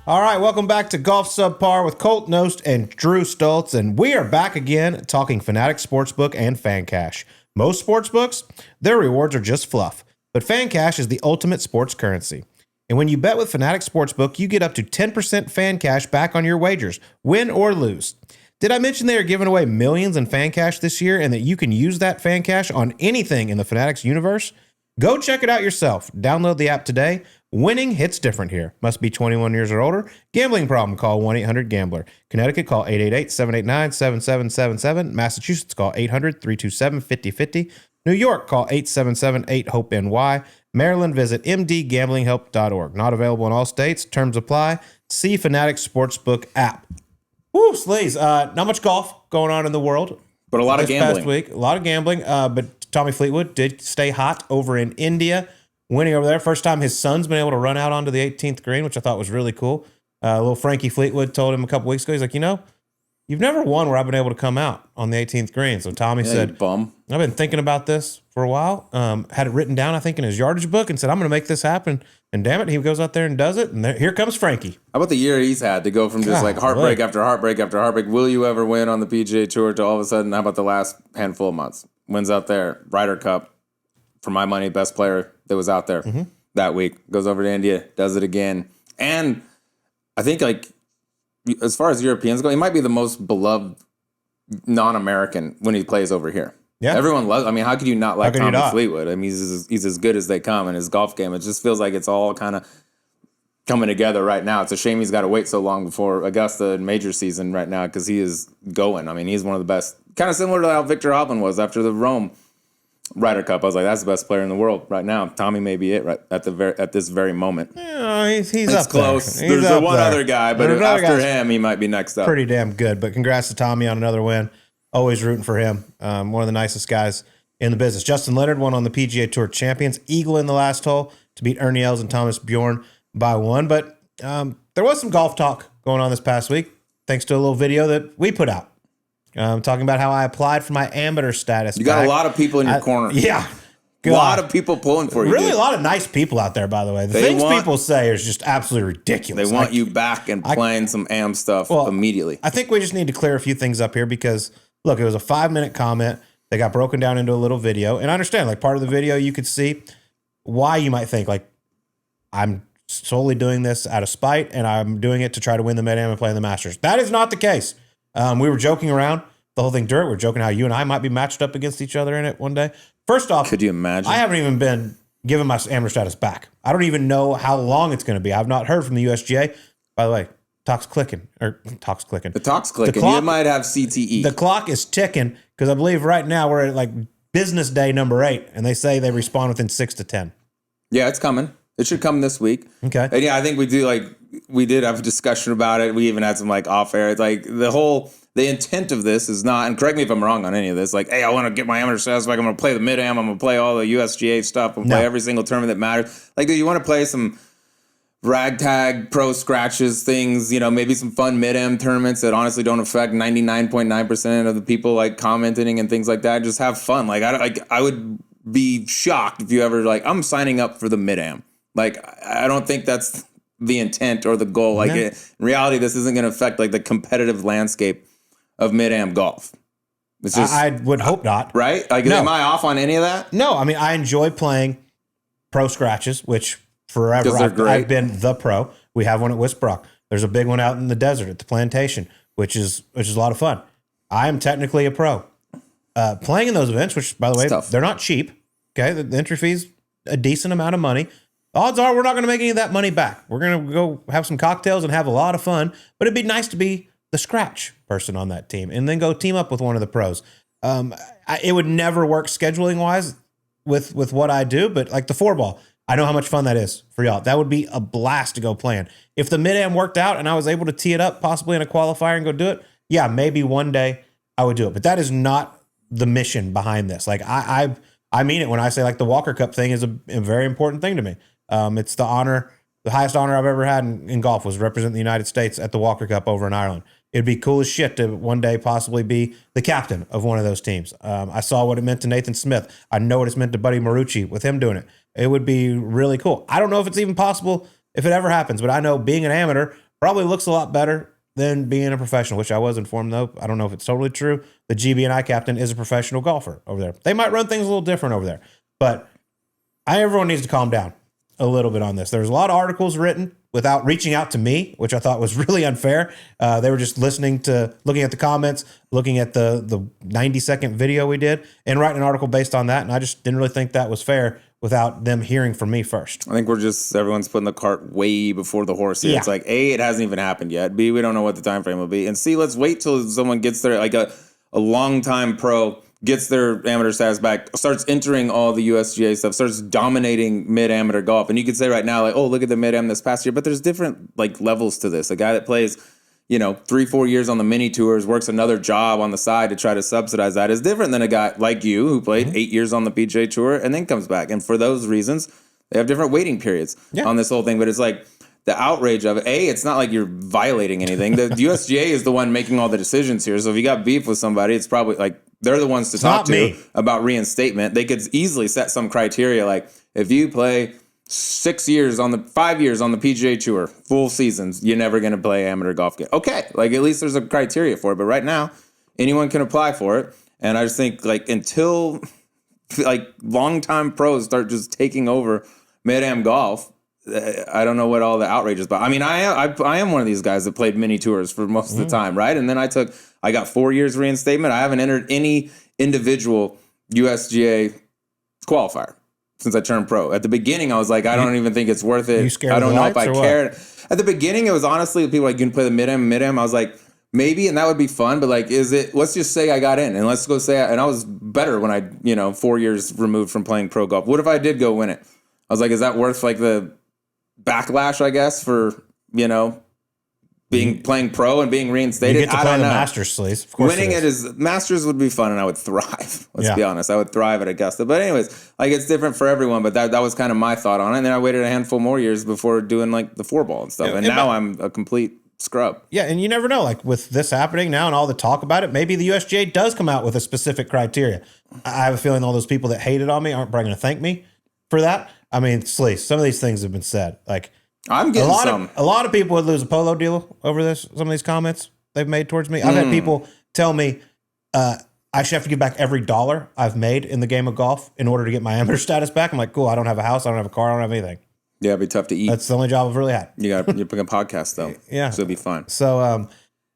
All right, welcome back to Golf Subpar with Colt, Knost, and Drew Stoltz, and we are back again talking Fanatic Sportsbook and Fan Cash. Most sportsbooks, their rewards are just fluff, but Fan Cash is the ultimate sports currency. And when you bet with Fanatic Sportsbook, you get up to 10% fan cash back on your wagers, win or lose. Did I mention they are giving away millions in fan cash this year and that you can use that fan cash on anything in the Fanatics universe? Go check it out yourself. Download the app today. Winning hits different here. Must be 21 years or older. Gambling problem, call 1-800-GAMBLER. Connecticut, call 888-789-7777. Massachusetts, call 800-327-5050. New York, call 877-8-HOPE-NY. Maryland, visit mdgamblinghelp.org. Not available in all states. Terms apply. See Fanatic Sportsbook app. Woo, Sleaze. Not much golf going on in the world. But a lot of gambling. Past week. A lot of gambling. But Tommy Fleetwood did stay hot over in India. Winning over there. First time his son's been able to run out onto the 18th green, which I thought was really cool. Little Frankie Fleetwood told him a couple weeks ago, he's like, you've never won where I've been able to come out on the 18th green. So Tommy said, bum. I've been thinking about this for a while. Had it written down, I think, in his yardage book and said, I'm going to make this happen. And damn it, he goes out there and does it. And here comes Frankie. How about the year he's had to go from just like heartbreak after heartbreak after heartbreak? Will you ever win on the PGA Tour to all of a sudden, how about the last handful of months? Wins out there, Ryder Cup, for my money, best player that was out there. Mm-hmm. That week, goes over to India, does it again. And I think, like, as far as Europeans go, he might be the most beloved non-American when he plays over here. Yeah. Everyone loves, I mean, how could you not like Tommy Fleetwood? I mean, he's as good as they come in his golf game. It just feels like it's all kind of coming together right now. It's a shame he's got to wait so long before Augusta and major season right now because he is going. I mean, he's one of the best. Kind of similar to how Victor Hovland was after the Rome Ryder Cup. I was like, that's the best player in the world right now. Tommy may be it right at this very moment. Yeah, he's up close. There. There's the one other guy, but after him, he might be next up. Pretty damn good. But congrats to Tommy on another win. Always rooting for him. One of the nicest guys in the business. Justin Leonard won on the PGA Tour Champions. Eagle in the last hole to beat Ernie Els and Thomas Bjorn by one. But there was some golf talk going on this past week, thanks to a little video that we put out. Talking about how I applied for my amateur status. You got a lot of people in your corner. Yeah. A lot of people pulling for you. Really, a lot of nice people out there, by the way. The things people say is just absolutely ridiculous. They want you back and playing some AM stuff immediately. I think we just need to clear a few things up here because, look, it was a 5-minute comment. They got broken down into a little video. And I understand, like, part of the video you could see why you might think, like, I'm solely doing this out of spite and I'm doing it to try to win the Mid-Am and play in the Masters. That is not the case. We were joking around the whole thing during. We were joking how you and I might be matched up against each other in it one day. First off, could you imagine? I haven't even been given my amateur status back. I don't even know how long it's going to be. I've not heard from the USGA. By the way, talk's clicking. The talk's clicking. You might have CTE. The clock is ticking because I believe right now we're at like business day number 8, and they say they respond within 6 to 10. Yeah, it's coming. It should come this week. Okay. And yeah, I think we did have a discussion about it. We even had some like off air. It's like the intent of this is not, and correct me if I'm wrong on any of this, like, hey, I want to get my amateur status back. I'm going to play the Mid-Am. I'm going to play all the USGA stuff. I'm going to play every single tournament that matters. Like, do you want to play some ragtag pro scratches things, maybe some fun Mid-Am tournaments that honestly don't affect 99.9% of the people like commenting and things like that. Just have fun. Like, I would be shocked if you ever like, I'm signing up for the Mid-Am. Like, I don't think that's the intent or the goal. Like, in reality, this isn't going to affect like the competitive landscape of Mid-Am golf. It's just, I would hope not. Right? Like, am I off on any of that? No, I mean, I enjoy playing pro scratches, which forever I've been the pro. We have one at Wisbrook. There's a big one out in the desert at the plantation, which is a lot of fun. I am technically a pro. Playing in those events, which, by the way, they're not cheap. Okay, the entry fee's a decent amount of money. Odds are we're not going to make any of that money back. We're going to go have some cocktails and have a lot of fun, but it'd be nice to be the scratch person on that team and then go team up with one of the pros. It would never work scheduling wise with what I do, but like the 4-ball, I know how much fun that is for y'all. That would be a blast to go playing. If the Mid-Am worked out and I was able to tee it up possibly in a qualifier and go do it, yeah, maybe one day I would do it. But that is not the mission behind this. Like I mean it when I say like the Walker Cup thing is a very important thing to me. It's the honor, the highest honor I've ever had in golf was represent the United States at the Walker Cup over in Ireland. It'd be cool as shit to one day possibly be the captain of one of those teams. I saw what it meant to Nathan Smith. I know what it's meant to Buddy Marucci with him doing it. It would be really cool. I don't know if it's even possible if it ever happens, but I know being an amateur probably looks a lot better than being a professional, which I was informed, though. I don't know if it's totally true. The GB&I captain is a professional golfer over there. They might run things a little different over there. But everyone needs to calm down a little bit on this. There's a lot of articles written without reaching out to me, which I thought was really unfair. They were just looking at the comments, looking at the 90-second video we did, and writing an article based on that. And I just didn't really think that was fair without them hearing from me first. I think everyone's putting the cart way before the horse here. Yeah. It's like, A, it hasn't even happened yet. B, we don't know what the time frame will be. And C, let's wait till someone gets there, like a long-time pro gets their amateur status back, starts entering all the USGA stuff, starts dominating mid-amateur golf. And you could say right now, like, oh, look at the mid-am this past year. But there's different like levels to this. A guy that plays, 3-4 years on the mini tours, works another job on the side to try to subsidize that is different than a guy like you who played 8 years on the PGA Tour and then comes back. And for those reasons, they have different waiting periods on this whole thing. But it's like the outrage of it. It's not like you're violating anything. The USGA is the one making all the decisions here. So if you got beef with somebody, it's probably like they're the ones to talk to about reinstatement. They could easily set some criteria like if you play 5 years on the PGA Tour, full seasons, you're never going to play amateur golf again. Okay, like at least there's a criteria for it. But right now, anyone can apply for it. And I just think like until like longtime pros start just taking over mid-am golf, I don't know what all the outrage is about. I mean, I am one of these guys that played mini tours for most of the time, right? And then I got 4 years reinstatement. I haven't entered any individual USGA qualifier since I turned pro. At the beginning, I was like, I don't even think it's worth it. You scared I don't know if I cared. What? At the beginning, it was honestly people like, you can play the mid-am. I was like, maybe, and that would be fun, but like, let's just say I got in and let's go say, and I was better when I, 4 years removed from playing pro golf. What if I did go win it? I was like, is that worth like the backlash, I guess, for, playing pro and being reinstated? You get to play the Masters, Sleaze. Of course winning it is Masters would be fun, and I would thrive. Let's be honest, I would thrive at Augusta. But anyways, like it's different for everyone. But that was kind of my thought on it. And then I waited a handful more years before doing like the 4-ball and stuff. And now I'm a complete scrub. Yeah, and you never know. Like with this happening now and all the talk about it, maybe the USGA does come out with a specific criteria. I have a feeling all those people that hated on me aren't probably going to thank me for that. I mean, Sleaze, some of these things have been said. Like I'm getting a lot of people would lose a polo deal over this. Some of these comments they've made towards me. I've had people tell me I should have to give back every dollar I've made in the game of golf in order to get my amateur status back. I'm like, cool. I don't have a house. I don't have a car. I don't have anything. Yeah, it'd be tough to eat. That's the only job I've really had. You're picking a podcast though. Yeah, so it'll be fun. So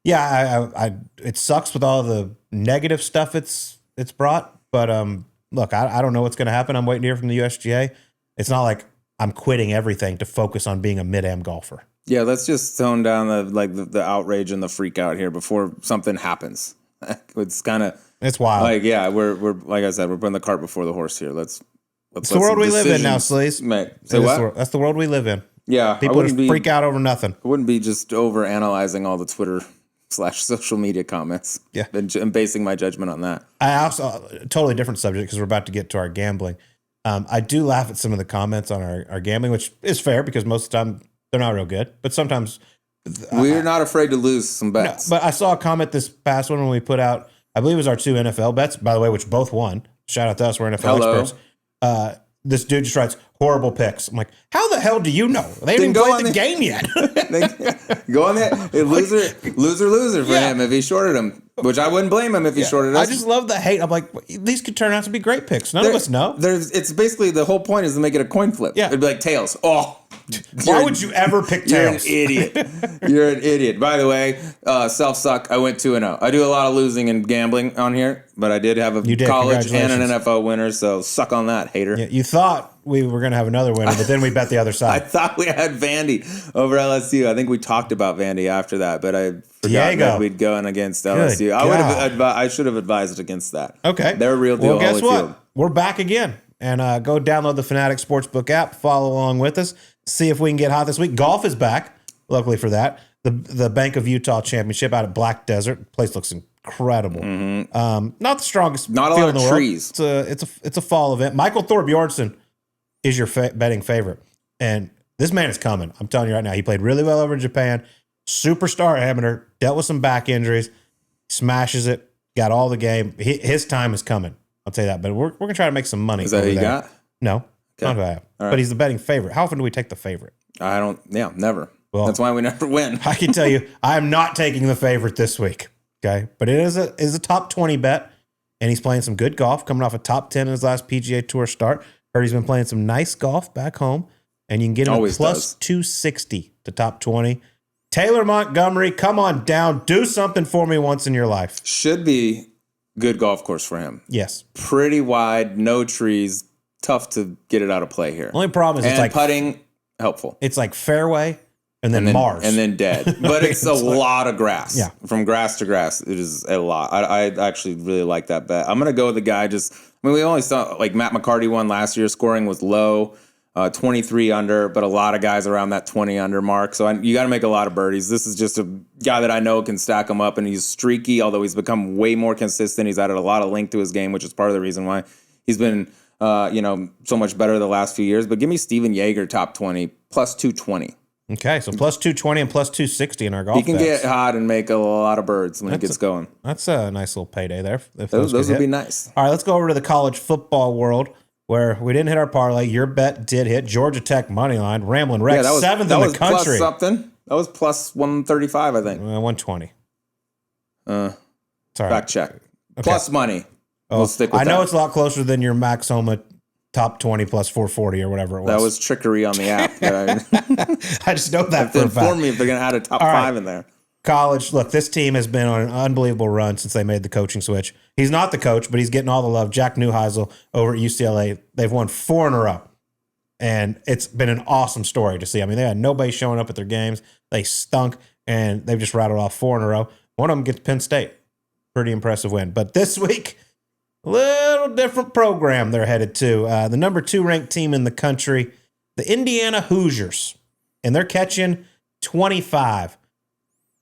I it sucks with all the negative stuff it's brought. But look, I don't know what's going to happen. I'm waiting to hear from the USGA. It's not like I'm quitting everything to focus on being a mid-am golfer. Yeah, let's just tone down the outrage and the freak out here before something happens. It's wild. Like, yeah, we're like I said, we're putting the cart before the horse here. It's the world we live in now, Sleaze. Say what? That's the world we live in. Yeah, people just freak out over nothing. I wouldn't be just over analyzing all the Twitter / social media comments. Yeah, and basing my judgment on that. I also totally different subject because we're about to get to our gambling. I do laugh at some of the comments on our gambling, which is fair because most of the time they're not real good. But sometimes we're not afraid to lose some bets. No, but I saw a comment this past one when we put out, I believe it was our 2 NFL bets, by the way, which both won. Shout out to us. We're NFL experts. This dude just writes horrible picks. I'm like, how the hell do you know? They didn't play the game yet. Go on there. Loser for him if he shorted him, which I wouldn't blame him if he shorted us. I just love the hate. I'm like, these could turn out to be great picks. None of us know. It's basically the whole point is to make it a coin flip. Yeah. It'd be like tails. Oh. Why would you ever pick tails? You're an idiot. You're an idiot. By the way, self-suck, I went 2-0. I do a lot of losing and gambling on here, but I did have a college and an NFL winner, so suck on that, hater. Yeah, you thought we were going to have another winner, but then we bet the other side. I thought we had Vandy over LSU. I think we talked about Vandy after that, but I forgot that we'd go in against LSU. I should have advised against that. Okay. They're a real deal. Well, guess what? We're back again. And go download the Fanatic Sportsbook app. Follow along with us. See if we can get hot this week. Golf is back, luckily for that. The Bank of Utah Championship out at Black Desert. The place looks incredible. Mm-hmm. Not the strongest. Not a lot of trees. It's a fall event. Michael Thorbjornsson is your betting favorite. And this man is coming. I'm telling you right now. He played really well over in Japan. Superstar amateur. Dealt with some back injuries. Smashes it. Got all the game. His time is coming. I'll tell you that. But we're going to try to make some money. Is that who you got? No. Okay. Not who I have. Right. But he's the betting favorite. How often do we take the favorite? Never. Well, that's why we never win. I can tell you, I am not taking the favorite this week. Okay, but it is a top 20 bet, and he's playing some good golf, coming off a top 10 in his last PGA Tour start. Heard he's been playing some nice golf back home, and you can get him at plus 260 to top 20. Taylor Montgomery, come on down. Do something for me once in your life. Should be good golf course for him. Yes. Pretty wide, no trees. Tough to get it out of play here. Only problem is it's like putting helpful. It's like fairway and then Mars. And then dead. But it's a lot of grass. Yeah. From grass to grass, it is a lot. I actually really like that bet. I'm going to go with the guy we only saw, like Matt McCarty won last year. Scoring was low, 23 under, but a lot of guys around that 20 under mark. So you got to make a lot of birdies. This is just a guy that I know can stack them up, and he's streaky, although he's become way more consistent. He's added a lot of length to his game, which is part of the reason why he's been so much better the last few years. But give me Steven Yeager top 20 plus 220. Okay, so plus 220 and plus 260 in our golf. He can get hot and make a lot of birds when he gets going. That's a nice little payday there. If those would be nice. All right, let's go over to the college football world where we didn't hit our parlay. Your bet did hit. Georgia Tech money line. Rambling Rex, seventh in the country. Plus something. That was plus 135, I think. 120. Sorry. Fact check. Okay. Plus money. We'll stick with that. I know it's a lot closer than your Max Homa top 20 plus 440 or whatever it was. That was trickery on the app. I just know that for a fact. Inform me if they're going to add a top 5 in there. College, look, this team has been on an unbelievable run since they made the coaching switch. He's not the coach, but he's getting all the love. Jack Neuheisel over at UCLA, they've won 4 in a row. And it's been an awesome story to see. I mean, they had nobody showing up at their games. They stunk, and they've just rattled off 4 in a row. One of them gets Penn State. Pretty impressive win. But this week, a little different program they're headed to. The number 2 ranked team in the country, the Indiana Hoosiers. And they're catching 25.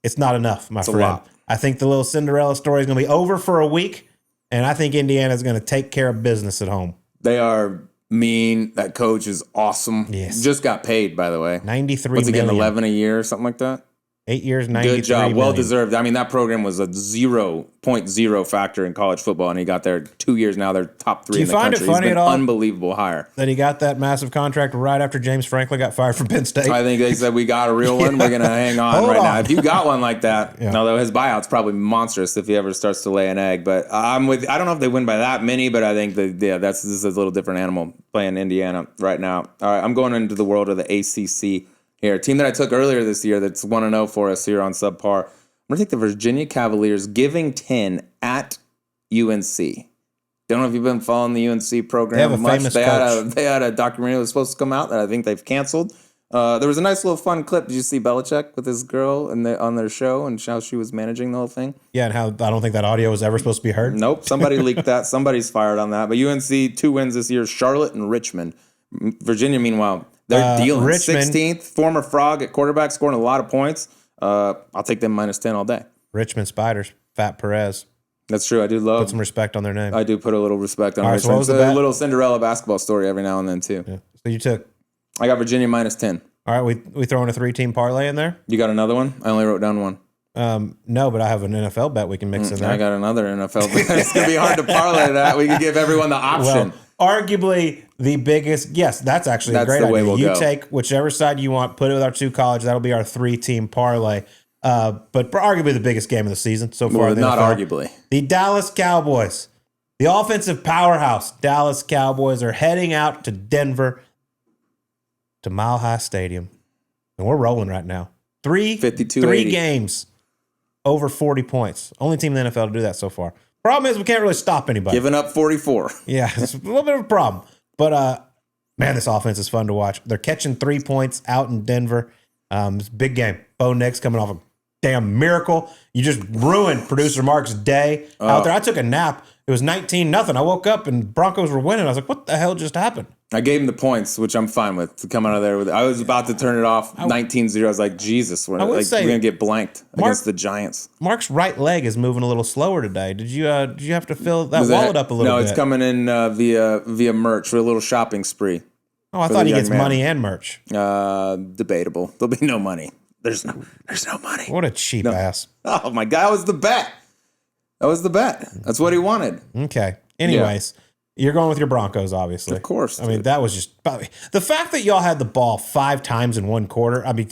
It's not enough, my friend. A lot. I think the little Cinderella story is going to be over for a week, and I think Indiana is going to take care of business at home. They are mean. That coach is awesome. Yes. Just got paid, by the way. $93 What's he million. getting, 11 a year or something like that? 8 years, 93 Good job. million. Well deserved. I mean, that program was a 0.0 factor in college football, and he got there 2 years now. They're top 3 in the country. Do you find it funny at all? Unbelievable hire. That he got that massive contract right after James Franklin got fired from Penn State? I think they said, we got a real one. We're going to hang on now. If you got one like that, although his buyout's probably monstrous if he ever starts to lay an egg. But I don't know if they win by that many, but I think this is a little different animal playing Indiana right now. All right, I'm going into the world of the ACC. Here, a team that I took earlier this year that's 1-0 for us here on Subpar. I'm going to take the Virginia Cavaliers, giving 10 at UNC. Don't know if you've been following the UNC program they have a much. Famous they had a documentary that was supposed to come out that I think they've canceled. There was a nice little fun clip. Did you see Belichick with his girl on their show and how she was managing the whole thing? Yeah, and how I don't think that audio was ever supposed to be heard. Nope, somebody leaked that. Somebody's fired on that. But UNC, 2 wins this year, Charlotte and Richmond. Virginia, meanwhile, they're dealing. Richmond, 16th, former Frog at quarterback, scoring a lot of points. I'll take them minus 10 all day. Richmond Spiders, Fat Perez. That's true. I do love. Put some respect on their name. I do put a little respect on Richmond. So what was a little Cinderella basketball story every now and then, too. Yeah. So you took. I got Virginia minus 10. All right, we throwing a 3-team parlay in there? You got another one? I only wrote down one. No, but I have an NFL bet we can mix in there. I got another NFL bet. It's going to be hard to parlay that. We could give everyone the option. Well, arguably the biggest. Yes, that's actually a great idea. You take whichever side you want, put it with our 2 colleges. That'll be our 3-team parlay. But arguably the biggest game of the season so far. Not arguably. The Dallas Cowboys, the offensive powerhouse Dallas Cowboys, are heading out to Denver to Mile High Stadium. And we're rolling right now. 3 games over 40 points. Only team in the NFL to do that so far. Problem is we can't really stop anybody. Giving up 44. Yeah, it's a little bit of a problem. But, man, this offense is fun to watch. They're catching 3 points out in Denver. It's a big game. Bo Nix coming off a damn miracle. You just ruined producer Mark's day out there. I took a nap. It was 19-0. I woke up and Broncos were winning. I was like, what the hell just happened? I gave him the points, which I'm fine with, to come out of there with. I was about to turn it off 19-0. I was like, Jesus, we're going to get blanked against the Giants. Mark's right leg is moving a little slower today. Did you have to fill that wallet up a little bit? No, it's coming in via merch for a little shopping spree. Oh, I thought he gets money and merch. Debatable. There'll be no money. There's no money. What a cheap ass. Oh, my God. That was the bet. That's what he wanted. Okay. Anyways. Yeah. You're going with your Broncos, obviously. Of course. I mean, that was just the fact that y'all had the ball 5 times in one quarter. I mean,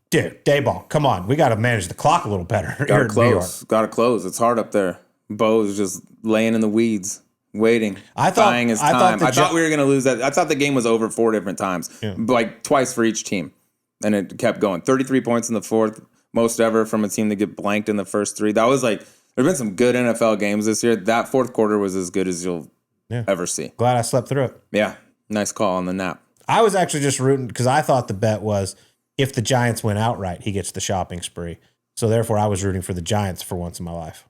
Dude, Dayball, come on. We got to manage the clock a little better. Got to close. Got to close. It's hard up there. Bo's just laying in the weeds, waiting, buying his time. I thought we were going to lose that. I thought the game was over 4 different times, like twice for each team. And it kept going. 33 points in the fourth, most ever from a team to get blanked in the first 3. That was like, there have been some good NFL games this year. That fourth quarter was as good as you'll ever see. Glad I slept through it. Yeah. Nice call on the nap. I was actually just rooting because I thought the bet was if the Giants win outright, he gets the shopping spree. So therefore, I was rooting for the Giants for once in my life.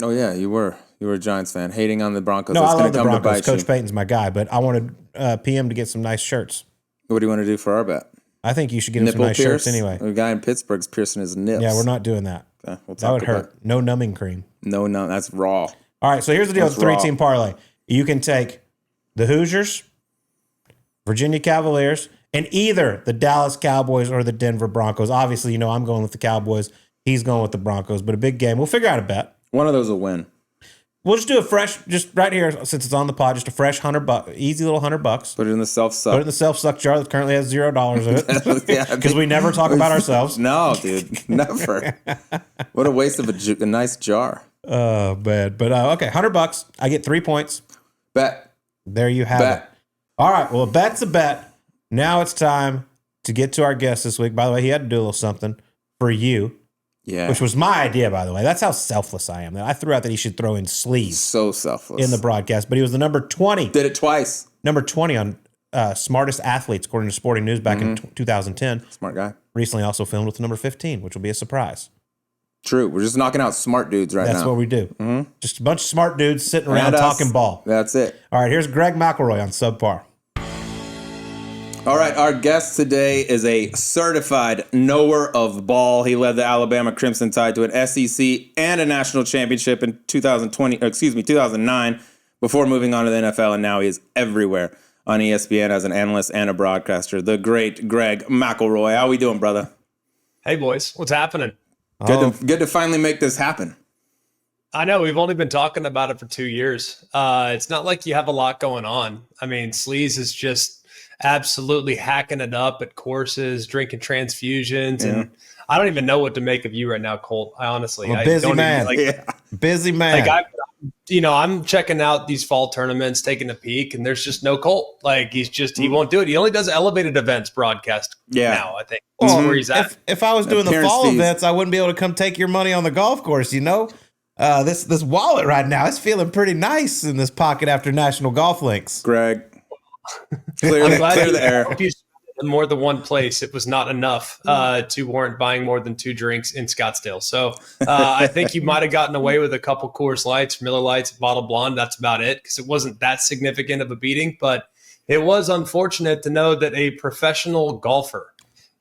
Oh, yeah, you were. You were a Giants fan, hating on the Broncos. No, I love the Broncos. Coach Payton's my guy, but I wanted PM to get some nice shirts. What do you want to do for our bet? I think you should get him some nice shirts anyway. A guy in Pittsburgh's piercing his nips. Yeah, we're not doing that. Okay, that would hurt. No numbing cream. No, that's raw. All right, so here's the deal with the 3-team parlay. You can take the Hoosiers, Virginia Cavaliers, and either the Dallas Cowboys or the Denver Broncos. Obviously, I'm going with the Cowboys. He's going with the Broncos, but a big game. We'll figure out a bet. One of those will win. We'll just do a fresh, just right here, since it's on the pod, just a fresh $100, easy little $100. Put it in the self-suck. Put it in the self-suck jar that currently has $0 in it. Because we never talk about ourselves. No, dude, never. What a waste of a nice jar. Oh, man. But, okay, $100. I get 3 points. Bet. There you have it. All right, well, a bet's a bet. Now it's time to get to our guest this week. By the way, he had to do a little something for you. Yeah. Which was my idea, by the way. That's how selfless I am. I threw out that he should throw in sleeves. So selfless. In the broadcast. But he was the number 20. Did it twice. Number 20 on Smartest Athletes, according to Sporting News back in 2010. Smart guy. Recently also filmed with number 15, which will be a surprise. True. We're just knocking out smart dudes now. That's what we do. Mm-hmm. Just a bunch of smart dudes sitting around talking ball. That's it. All right, here's Greg McElroy on Subpar. All right, our guest today is a certified knower of ball. He led the Alabama Crimson Tide to an SEC and a national championship in 2009 before moving on to the NFL, and now he is everywhere on ESPN as an analyst and a broadcaster. The great Greg McElroy. How we doing, brother? Hey, boys. What's happening? Good to finally make this happen. I know. We've only been talking about it for 2 years. It's not like you have a lot going on. I mean, Sleaze is just absolutely hacking it up at courses, drinking transfusions, and I don't even know what to make of you right now, Colt. I honestly, busy man. Busy man. I'm checking out these fall tournaments, taking a peek, and there's just no Colt. Like he won't do it. He only does elevated events broadcast now, I think. That's where he's at. If I was doing the fall events, I wouldn't be able to come take your money on the golf course, This wallet right now is feeling pretty nice in this pocket after National Golf Links. Greg. Clear the air. If you spent it in more than one place, it was not enough to warrant buying more than 2 drinks in Scottsdale. So I think you might have gotten away with a couple Coors Lights, Miller Lights, Bottle Blonde. That's about it, because it wasn't that significant of a beating. But it was unfortunate to know that a professional golfer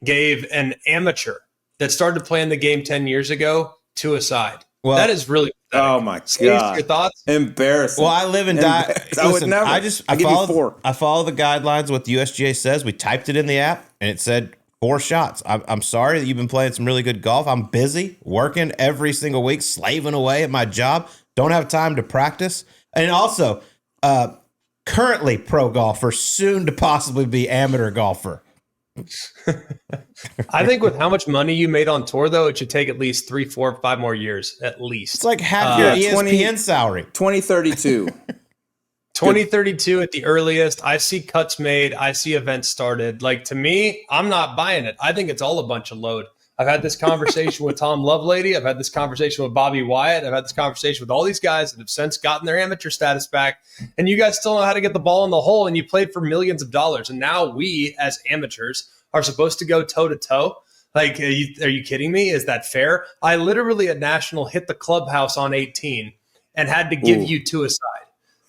gave an amateur that started playing the game 10 years ago to a side. Well, that is really pathetic. Oh my God. Your thoughts? Embarrassing. Well, I live and die. I would never. I follow the guidelines, what the USGA says. We typed it in the app and it said 4 shots. I'm sorry that you've been playing some really good golf. I'm busy working every single week, slaving away at my job. Don't have time to practice. And also, currently pro golfer, soon to possibly be amateur golfer. I think with how much money you made on tour, though, it should take at least 3, 4, 5 more years at least. It's like half your ESPN salary. 2032. 2032 at the earliest. I see cuts made. I see events started. Like, to me, I'm not buying it. I think it's all a bunch of load. I've had this conversation with Tom Lovelady. I've had this conversation with Bobby Wyatt. I've had this conversation with all these guys that have since gotten their amateur status back. And you guys still know how to get the ball in the hole, and you played for millions of dollars. And now we, as amateurs, are supposed to go toe-to-toe. Like, are you kidding me? Is that fair? I literally at National hit the clubhouse on 18 and had to give you 2 aside.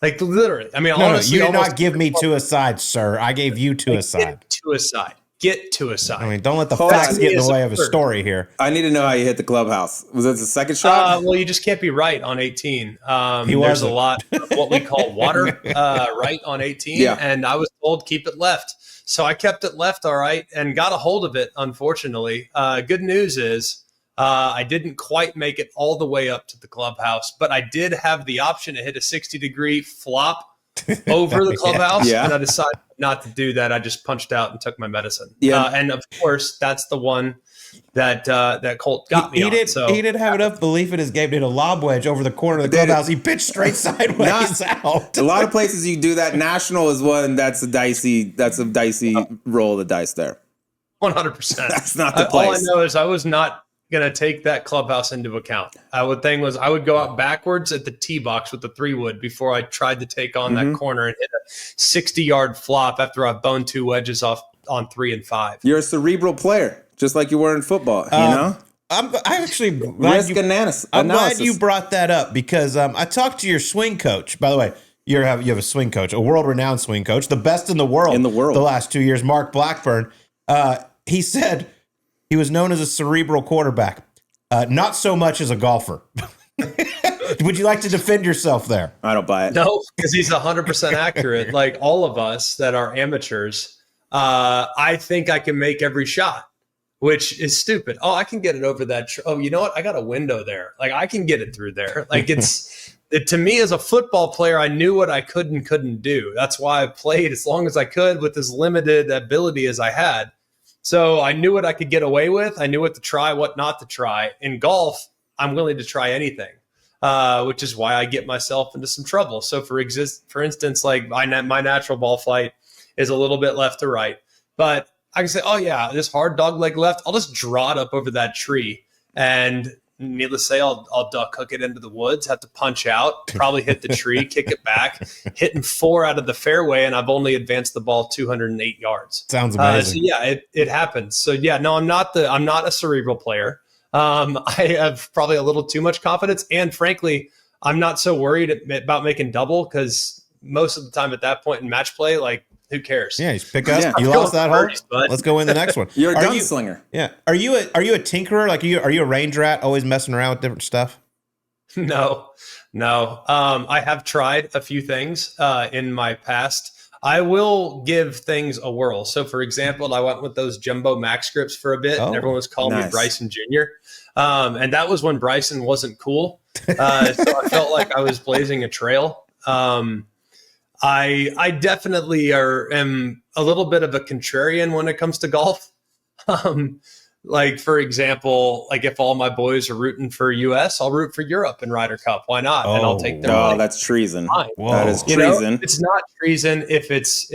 Like, literally. I mean, honestly. You did not give me 2 aside, sir. I gave you 2 aside. 2 aside. Get to a side. I mean, don't let the facts get in the way of a story here. I need to know how you hit the clubhouse. Was that the second shot? Well, you just can't be right on 18. There's a lot of what we call water right on 18. Yeah. And I was told keep it left. So I kept it left, all right, and got a hold of it, unfortunately. Good news is I didn't quite make it all the way up to the clubhouse, but I did have the option to hit a 60-degree flop over the clubhouse, and I decided not to do that. I just punched out and took my medicine. And of course, that's the one that Colt got me on. He didn't have enough belief in his game. Did a lob wedge over the corner of the clubhouse. He pitched straight sideways out. A lot of places you do that. National is one that's a dicey roll of the dice there. 100%. That's not the place. All I know is I was not going to take that clubhouse into account. I would go out backwards at the tee box with the 3-wood before I tried to take on that corner and hit a 60-yard flop after I boned 2 wedges off on 3 and 5. You're a cerebral player, just like you were in football, you know? I'm actually glad you brought that up because I talked to your swing coach. By the way, you have a swing coach, a world-renowned swing coach, the best in the world. The last 2 years, Mark Blackburn. He said he was known as a cerebral quarterback, not so much as a golfer. Would you like to defend yourself there? I don't buy it. No, because he's 100% accurate. Like all of us that are amateurs, I think I can make every shot, which is stupid. Oh, I can get it over that. Oh, you know what? I got a window there. Like I can get it through there. Like to me as a football player, I knew what I could and couldn't do. That's why I played as long as I could with as limited ability as I had. So I knew what I could get away with. I knew what to try, what not to try. In golf, I'm willing to try anything, which is why I get myself into some trouble. So for instance, like my natural ball flight is a little bit left to right, but I can say, oh yeah, this hard dog leg left, I'll just draw it up over that tree. And needless to say, I'll duck hook it into the woods, have to punch out, probably hit the tree, kick it back, hitting 4 out of the fairway, and I've only advanced the ball 208 yards. Sounds amazing. So yeah, it happens. So yeah, no, I'm not a cerebral player. I have probably a little too much confidence, and frankly, I'm not so worried about making double because most of the time at that point in match play, like who cares? Yeah, you pick up. Yeah. You lost that hole. Let's go in the next one. You're a gunslinger. Yeah. Are you a tinkerer? Like are you a range rat? Always messing around with different stuff? No. I have tried a few things in my past. I will give things a whirl. So, for example, I went with those jumbo max grips for a bit, and everyone was calling me Bryson Jr. And that was when Bryson wasn't cool. So I felt like I was blazing a trail. I definitely am a little bit of a contrarian when it comes to golf. Like, for example, like if all my boys are rooting for US, I'll root for Europe in Ryder Cup. Why not? And I'll take their money. That's treason. That is treason. It's not treason if it's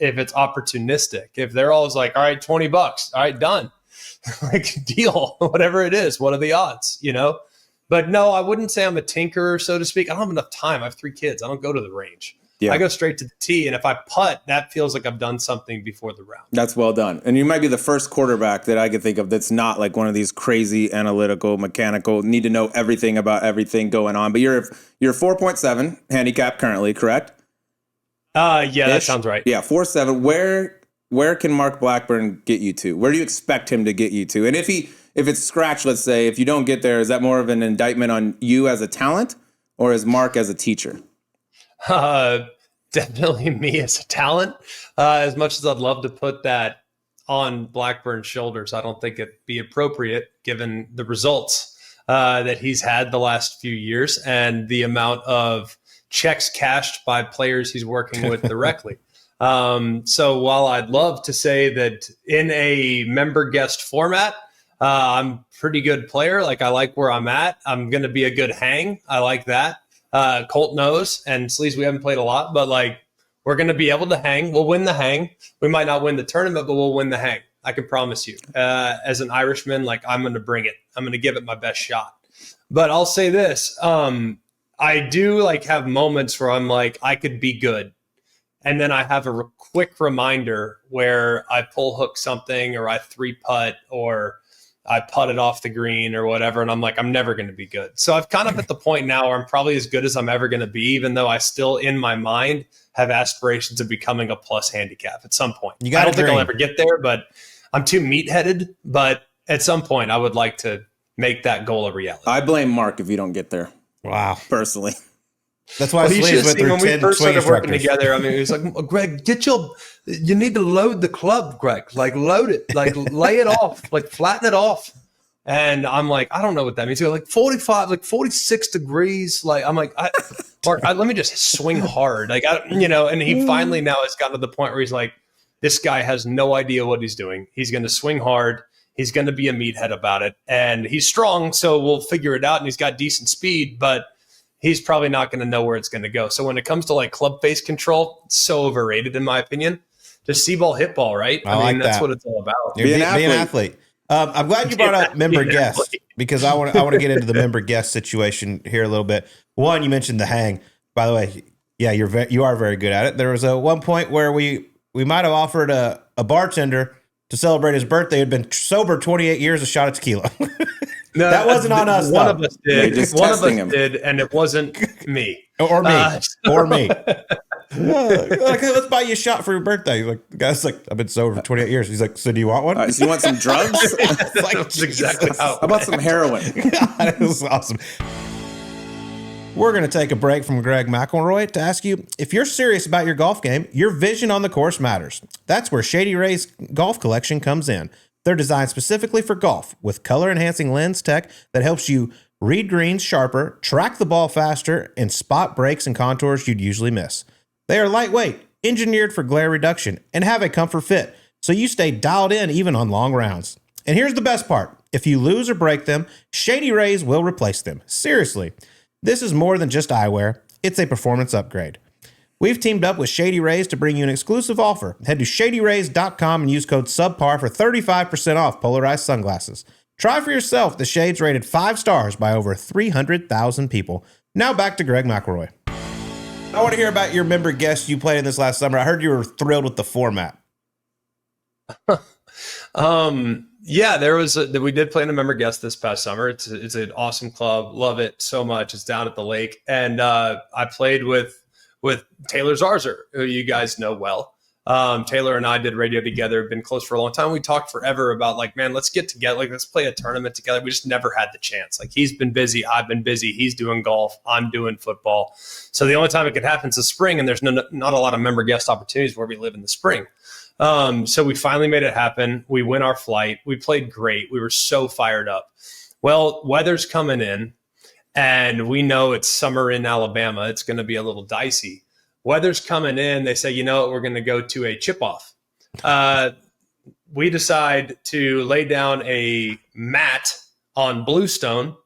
opportunistic. If they're always like, all right, $20, all right, done. Like deal, whatever it is. What are the odds, you know? But no, I wouldn't say I'm a tinkerer, so to speak. I don't have enough time. I have 3 kids. I don't go to the range. Yeah. I go straight to the tee, and if I putt, that feels like I've done something before the round. That's well done. And you might be the first quarterback that I could think of that's not like one of these crazy analytical, mechanical, need to know everything about everything going on. But you're 4.7 handicap currently, correct? Yeah, that sounds right. Yeah, 4.7. Where can Mark Blackburn get you to? Where do you expect him to get you to? And if it's scratch, let's say, if you don't get there, is that more of an indictment on you as a talent or as Mark as a teacher? Definitely me as a talent. As much as I'd love to put that on Blackburn's shoulders, I don't think it'd be appropriate given the results that he's had the last few years and the amount of checks cashed by players he's working with directly. So while I'd love to say that in a member guest format, I'm a pretty good player. Like I like where I'm at. I'm going to be a good hang. I like that. Colt knows, and Sleaze, we haven't played a lot, but like we're going to be able to hang. We'll win the hang. We might not win the tournament, but we'll win the hang. I can promise you. As an Irishman, like I'm going to bring it. I'm going to give it my best shot. But I'll say this: I do like have moments where I'm like I could be good, and then I have a quick reminder where I pull hook something, or I 3-putt, or I putt it off the green or whatever. And I'm like, I'm never going to be good. So I've kind of at the point now where I'm probably as good as I'm ever going to be, even though I still in my mind have aspirations of becoming a plus handicap at some point. I don't think I'll ever get there, but I'm too meat-headed. But at some point I would like to make that goal a reality. I blame Mark if you don't get there. Wow. Personally. That's why Sleaze went through 10 swing instructors. When we first started working together, I mean, he was like, Greg, you need to load the club, Greg. Like, load it. Like, lay it off. Like, flatten it off. And I'm like, I don't know what that means. You're like 45, like 46 degrees. Like, I'm like, Mark, let me just swing hard. Like, and he finally now has gotten to the point where he's like, this guy has no idea what he's doing. He's going to swing hard. He's going to be a meathead about it. And he's strong, so we'll figure it out. And he's got decent speed, but he's probably not going to know where it's going to go. So when it comes to like club face control, it's so overrated in my opinion. Just see ball, hit ball, right? I mean, that's what it's all about. Be an athlete. I'm glad you brought up member guests because I want to get into the member guest situation here a little bit. One, you mentioned the hang. By the way, yeah, you are very good at it. There was one point where we might have offered a bartender to celebrate his birthday. He'd been sober 28 years, a shot of tequila. No, that wasn't on us. One of us did. One of us did, and it wasn't me. Or me. Or me. Like, hey, let's buy you a shot for your birthday. Like, the guy's like, I've been sober for 28 years. He's like, so do you want one? So you want some drugs? Like, that's exactly how God, it was awesome. We're going to take a break from Greg McElroy to ask you, if you're serious about your golf game, your vision on the course matters. That's where Shady Rays Golf Collection comes in. They're designed specifically for golf with color-enhancing lens tech that helps you read greens sharper, track the ball faster, and spot breaks and contours you'd usually miss. They are lightweight, engineered for glare reduction, and have a comfort fit, so you stay dialed in even on long rounds. And here's the best part. If you lose or break them, Shady Rays will replace them. Seriously. This is more than just eyewear. It's a performance upgrade. We've teamed up with Shady Rays to bring you an exclusive offer. Head to shadyrays.com and use code SUBPAR for 35% off polarized sunglasses. Try for yourself the shades rated 5 stars by over 300,000 people. Now back to Greg McElroy. I want to hear about your member guests you played in this last summer. I heard you were thrilled with the format. Yeah, we did play in a member guest this past summer. It's an awesome club. Love it so much. It's down at the lake. And I played with Taylor Zarzer, who you guys know well. Taylor and I did radio together, been close for a long time. We talked forever about like, man, let's get together. Like, let's play a tournament together. We just never had the chance. Like, he's been busy. I've been busy. He's doing golf. I'm doing football. So the only time it could happen is the spring. And there's not a lot of member guest opportunities where we live in the spring. So we finally made it happen. We win our flight. We played great. We were so fired up. Well, weather's coming in and we know it's summer in Alabama. It's going to be a little dicey. Weather's coming in. They say, you know what, we're going to go to a chip off. We decide to lay down a mat on Bluestone,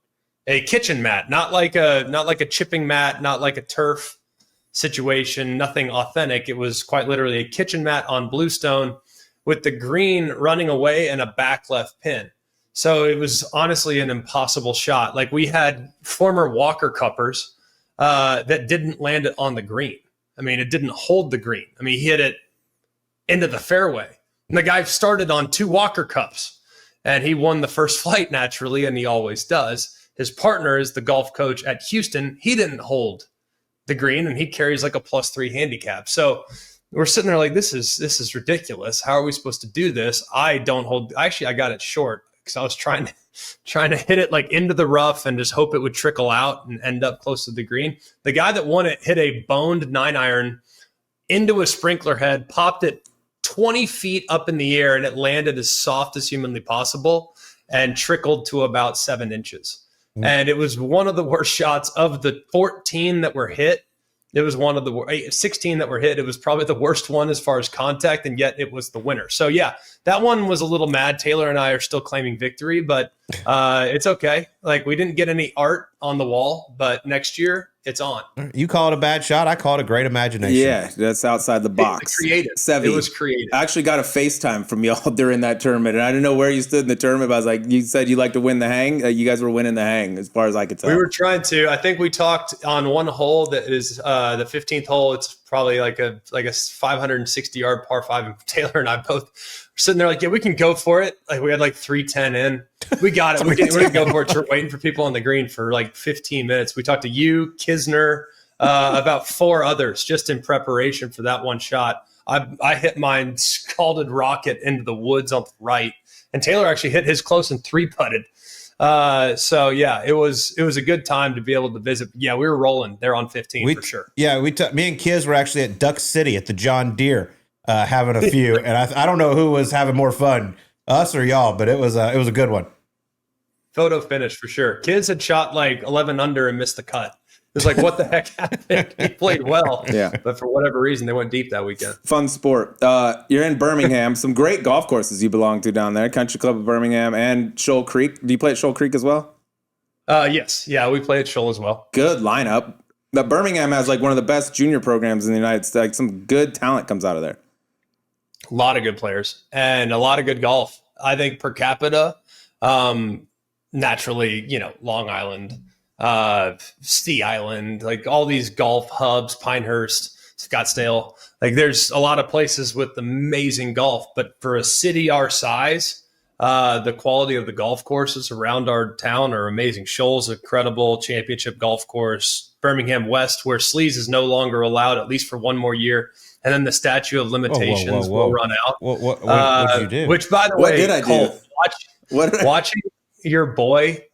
a kitchen mat, not like a chipping mat, not like a turf situation, nothing authentic. It was quite literally a kitchen mat on Bluestone with the green running away and a back left pin. So it was honestly an impossible shot. Like, we had former Walker Cuppers that didn't land it on the green. I mean, it didn't hold the green. I mean, he hit it into the fairway. And the guy started on 2 Walker Cups and he won the first flight naturally, and he always does. His partner is the golf coach at Houston. He didn't hold the green and he carries like a +3 handicap. So we're sitting there like, this is ridiculous. How are we supposed to do this? I got it short because I was trying to hit it like into the rough and just hope it would trickle out and end up close to the green. The guy that won it hit a boned 9-iron into a sprinkler head, popped it 20 feet up in the air, and it landed as soft as humanly possible and trickled to about 7 inches. And it was one of the worst shots of the 14 that were hit. It was one of the 16 that were hit. It was probably the worst one as far as contact, and yet it was the winner. So yeah, that one was a little mad. Taylor and I are still claiming victory, but it's okay. Like, we didn't get any art on the wall, but next year it's on. You call it a bad shot. I call it a great imagination. Yeah, that's outside the box. It's creative. Sevy, it was creative. I actually got a FaceTime from y'all during that tournament, and I didn't know where you stood in the tournament, but I was like, you said you like to win the hang. You guys were winning the hang as far as I could tell. We were trying to. I think we talked on one hole that is the 15th hole. It's probably like a 560-yard par 5, and Taylor and I both were sitting there like, yeah, we can go for it. Like, we had like 310 in. We got it. We're going to go for it. We're waiting for people on the green for like 15 minutes. We talked to you, Kisner, about 4 others just in preparation for that one shot. I hit mine scalded rocket into the woods on the right, and Taylor actually hit his close and 3-putted. So yeah, it was a good time to be able to visit. Yeah, we were rolling there on 15 for sure. Yeah, me and Kiz were actually at Duck City at the John Deere having a few, and I don't know who was having more fun, us or y'all, but it was a good one. Photo finish for sure. Kids had shot like 11 under and missed the cut. was like, what the heck happened? He played well, Yeah. but for whatever reason, they went deep that weekend. Fun sport. You're in Birmingham. Some great golf courses you belong to down there. Country Club of Birmingham and Shoal Creek. Do you play at Shoal Creek as well? Yes. Yeah, we play at Shoal as well. Good lineup. But Birmingham has like one of the best junior programs in the United States. Like some good talent comes out of there. A lot of good players and a lot of good golf. I think per capita, naturally, Long Island, Sea Island, like all these golf hubs, Pinehurst, Scottsdale. Like there's a lot of places with amazing golf, but for a city our size, the quality of the golf courses around our town are amazing. Shoal's a credible championship golf course. Birmingham West, where sleaze is no longer allowed, at least for one more year. And then the statute of limitations will run out. What did you do? Which, by the What way, did I do? Watching your boy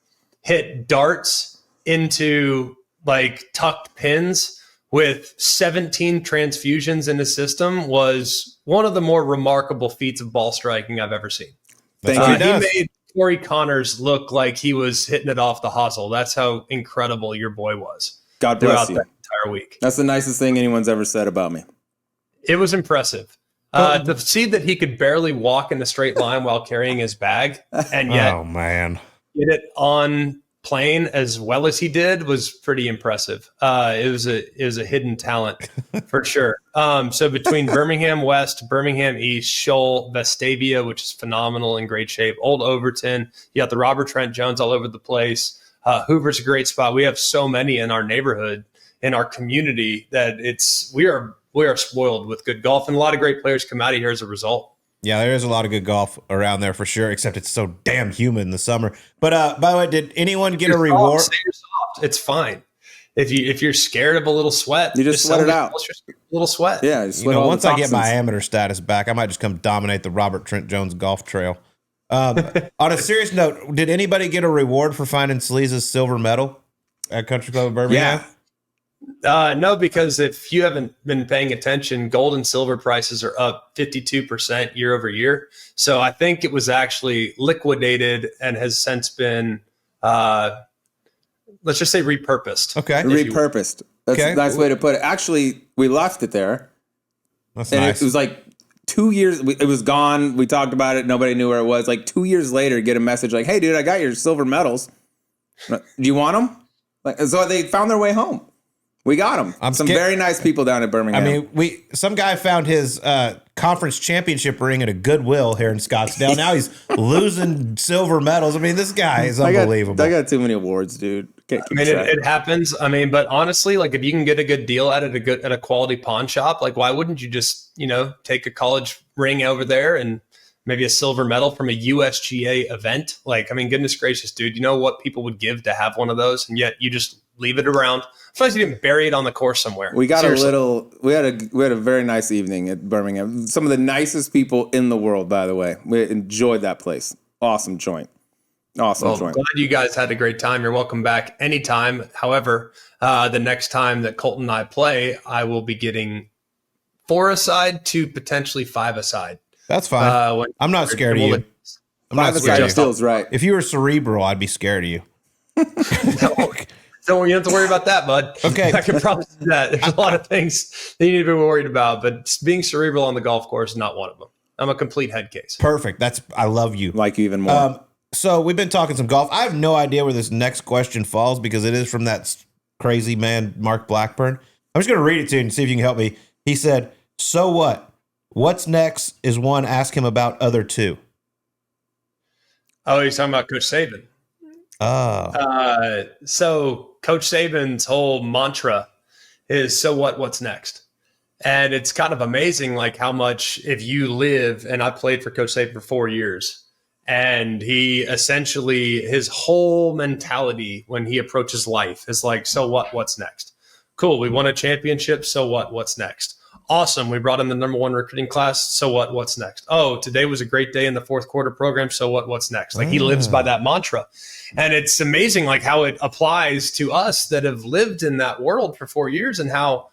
hit darts into like tucked pins with 17 transfusions in his system was one of the more remarkable feats of ball striking I've ever seen. Thank you. He made Corey Connors look like he was hitting it off the hustle. That's how incredible your boy was. God bless you. That entire week. That's the nicest thing anyone's ever said about me. It was impressive. To see that he could barely walk in a straight line while carrying his bag and yet get it on plane as well as he did was pretty impressive. It was a hidden talent for sure. So between Birmingham West, Birmingham East, Shoal, Vestavia, which is phenomenal, in great shape, Old Overton, you got the Robert Trent Jones all over the place. Hoover's a great spot. We have so many in our neighborhood, in our community, that we are spoiled with good golf, and a lot of great players come out of here as a result. Yeah, there is a lot of good golf around there for sure, except it's so damn humid in the summer. But by the way, did anyone get a reward? Stay soft. It's fine. If you're scared of a little sweat, you just sweat it out. A little sweat. Yeah, once I get my amateur status back, I might just come dominate the Robert Trent Jones golf trail. On a serious note, did anybody get a reward for finding Sleaze's silver medal at Country Club of Birmingham? Yeah. No, because if you haven't been paying attention, gold and silver prices are up 52% year over year. So I think it was actually liquidated and has since been, let's just say, repurposed. Okay. Repurposed. That's a nice way to put it. Actually, we left it there. That's and nice. It was like 2 years. It was gone. We talked about it. Nobody knew where it was. Like 2 years later, get a message like, hey, dude, I got your silver medals. Do you want them? So they found their way home. We got them. Some very nice people down at Birmingham. I mean, some guy found his conference championship ring at a Goodwill here in Scottsdale. Now he's losing silver medals. I mean, this guy is unbelievable. I got too many awards, dude. It happens. I mean, but honestly, like if you can get a good deal at a quality pawn shop, like why wouldn't you just take a college ring over there and maybe a silver medal from a USGA event? Like, I mean, goodness gracious, dude, you know what people would give to have one of those, and yet you just leave it around. Sometimes you didn't bury it on the course somewhere. We got we had a very nice evening at Birmingham. Some of the nicest people in the world, by the way. We enjoyed that place. Awesome joint. Awesome joint. Glad you guys had a great time. You're welcome back anytime. However, the next time that Colt and I play, I will be getting 4-a-side to potentially 5-a-side. That's fine. I'm not scared of you. I'm not scared of you. Feels right. If you were cerebral, I'd be scared of you. No, you don't have to worry about that, bud. Okay. I can promise you that. There's a lot of things that you need to be worried about, but being cerebral on the golf course is not one of them. I'm a complete head case. Perfect. I love you. Like you even more. So we've been talking some golf. I have no idea where this next question falls because it is from that crazy man, Mark Blackburn. I'm just going to read it to you and see if you can help me. He said, so what? What's next is one ask him about other two. Oh, he's talking about Coach Saban. So Coach Saban's whole mantra is, so what, what's next? And it's kind of amazing, like how much, if you live, and I played for Coach Saban for 4 years, and he essentially, his whole mentality when he approaches life is like, so what, what's next? Cool. We won a championship. So what, what's next? Awesome. We brought in the #1 recruiting class. So what, what's next? Oh, today was a great day in the fourth quarter program. So what, what's next? Like he lives by that mantra. And it's amazing like how it applies to us that have lived in that world for 4 years and how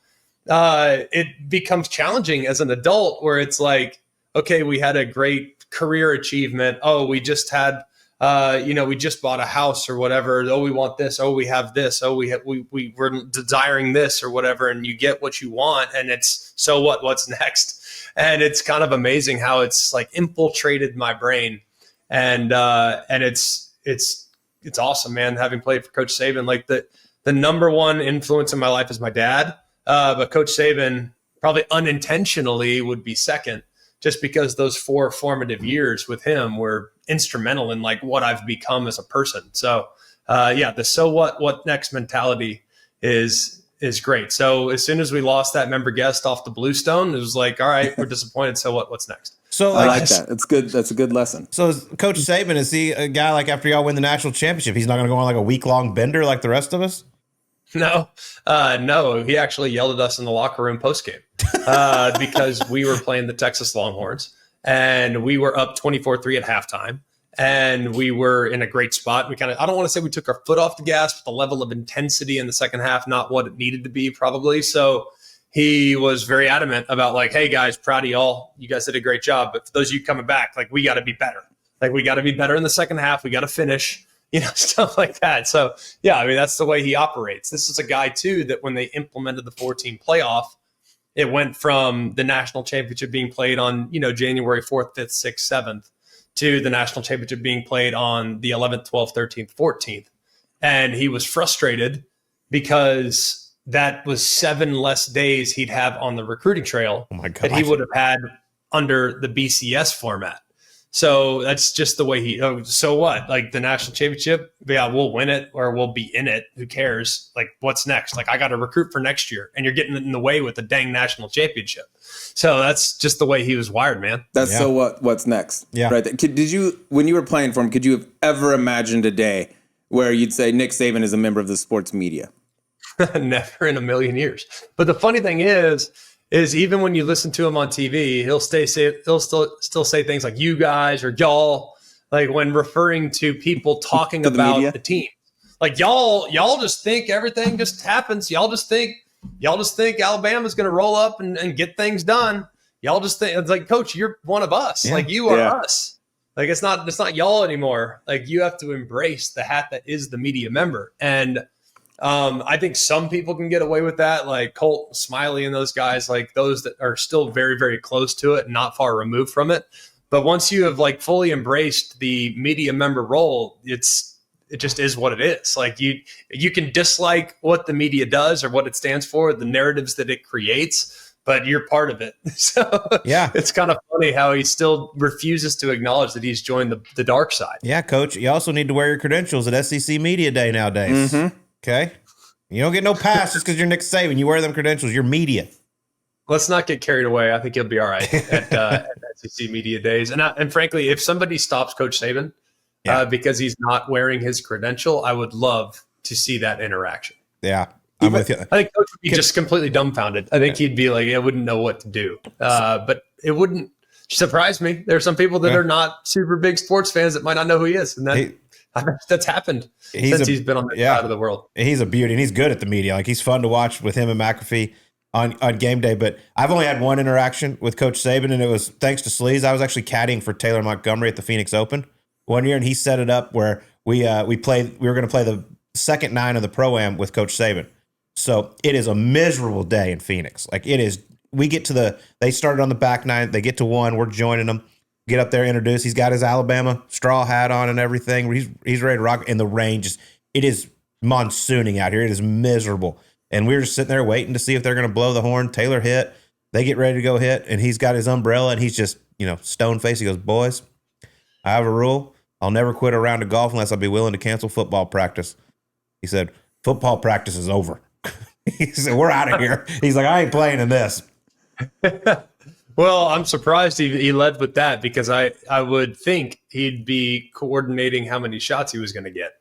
it becomes challenging as an adult where it's like, okay, we had a great career achievement. Oh, we just had we just bought a house or whatever. Oh, we want this. Oh, we have this. Oh, we're desiring this or whatever. And you get what you want. And it's, so what? What's next? And it's kind of amazing how it's like infiltrated my brain. And it's awesome, man, having played for Coach Saban. Like the number one influence in my life is my dad. But Coach Saban probably unintentionally would be second, just because those 4 formative years with him were instrumental in like what I've become as a person. So the so what next mentality is great. So as soon as we lost that member guest off the Bluestone, it was like, all right, we're disappointed. So what's next? So I like that. It's good. That's a good lesson. So Coach Saban, is he a guy like after y'all win the national championship, he's not going to go on like a week-long bender like the rest of us? No. He actually yelled at us in the locker room postgame because we were playing the Texas Longhorns and we were up 24-3 at halftime. And we were in a great spot. We I don't want to say we took our foot off the gas, but the level of intensity in the second half, not what it needed to be probably. So he was very adamant about like, hey guys, proud of y'all. You guys did a great job. But for those of you coming back, like we got to be better. Like we got to be better in the second half. We got to finish, stuff like that. So yeah, I mean, that's the way he operates. This is a guy too, that when they implemented the 14 playoff, it went from the national championship being played on, January 4th, 5th, 6th, 7th, to the national championship being played on the 11th, 12th, 13th, 14th. And he was frustrated because that was 7 less days he'd have on the recruiting trail that he would have had under the BCS format. So that's just the way so what? Like the national championship, yeah, we'll win it or we'll be in it. Who cares? Like what's next? Like I got to recruit for next year and you're getting in the way with the dang national championship. So that's just the way he was wired, man. That's so what's next? Yeah. Right. Did you, when you were playing for him, could you have ever imagined a day where you'd say Nick Saban is a member of the sports media? Never in a million years. But the funny thing is even when you listen to him on TV, he'll still say things like you guys or y'all, like when referring to people talking about the team. Like y'all just think everything just happens. Y'all just think Alabama's going to roll up and get things done. Y'all just think it's like, Coach, you're one of us. Yeah. Like you are us. Like it's not y'all anymore. Like you have to embrace the hat that is the media member. And I think some people can get away with that, like Colt, Smiley, and those guys, like those that are still very, very close to it and not far removed from it. But once you have like fully embraced the media member role, it just is what it is. Like you can dislike what the media does or what it stands for, the narratives that it creates, but you're part of it. So yeah, it's kind of funny how he still refuses to acknowledge that he's joined the dark side. Yeah, Coach, you also need to wear your credentials at SEC Media Day nowadays. Mm-hmm. Okay. You don't get no pass just because you're Nick Saban. You wear them credentials. You're media. Let's not get carried away. I think he'll be all right at SEC Media Days. And frankly, if somebody stops Coach Saban because he's not wearing his credential, I would love to see that interaction. Yeah, I'm with you. I think Coach would be just completely dumbfounded. I think he'd be like, I wouldn't know what to do. But it wouldn't surprise me. There are some people that are not super big sports fans that might not know who he is. And that's happened since he's been on that side of the world. He's a beauty, and he's good at the media. Like he's fun to watch with him and McAfee on game day. But I've only had one interaction with Coach Saban, and it was thanks to Sleaze. I was actually caddying for Taylor Montgomery at the Phoenix Open one year, and he set it up where we were going to play the second 9 of the Pro-Am with Coach Saban. So it is a miserable day in Phoenix. Like it is. We get to they started on the back 9. They get to 1. We're joining them. Get up there, introduce. He's got his Alabama straw hat on and everything. He's ready to rock. And the rain it is monsooning out here. It is miserable. And we were just sitting there waiting to see if they're going to blow the horn. Taylor hit. They get ready to go hit. And he's got his umbrella and he's just, stone faced. He goes, boys, I have a rule. I'll never quit a round of golf unless I'll be willing to cancel football practice. He said, football practice is over. He said, we're out of here. He's like, I ain't playing in this. Well, I'm surprised he led with that because I would think he'd be coordinating how many shots he was going to get.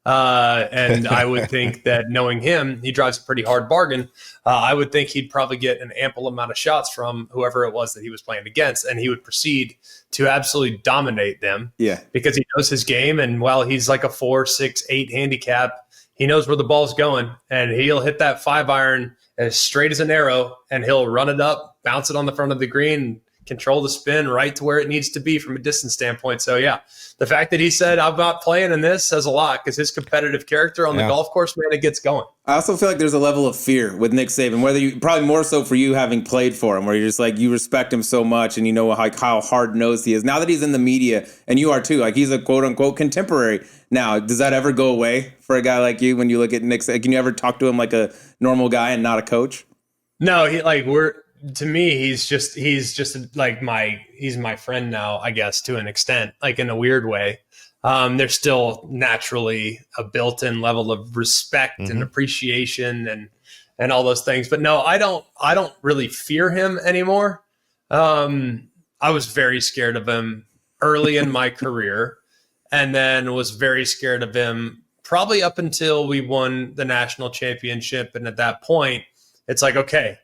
And I would think that knowing him, he drives a pretty hard bargain. I would think he'd probably get an ample amount of shots from whoever it was that he was playing against, and he would proceed to absolutely dominate them. Yeah, because he knows his game, and while he's like a 4, 6, 8 handicap, he knows where the ball's going, and he'll hit that 5-iron as straight as an arrow, and he'll run it up, bounce it on the front of the green, control the spin right to where it needs to be from a distance standpoint. So yeah, the fact that he said, I'm not playing in this says a lot, because his competitive character on the golf course, man, it gets going. I also feel like there's a level of fear with Nick Saban, whether you probably more so for you having played for him, where you're just like, you respect him so much and you know like how hard-nosed he is. Now that he's in the media, and you are too, like he's a quote-unquote contemporary now, does that eever go away for a guy like you when you look at Nick Saban? Can you ever talk to him like a normal guy and not a coach? No, to me, he's just like he's my friend now, I guess, to an extent, like in a weird way. There's still naturally a built-in level of respect and appreciation and all those things. But no, I don't really fear him anymore. I was very scared of him early in my career, and then was very scared of him probably up until we won the national championship. And at that point, it's like, okay,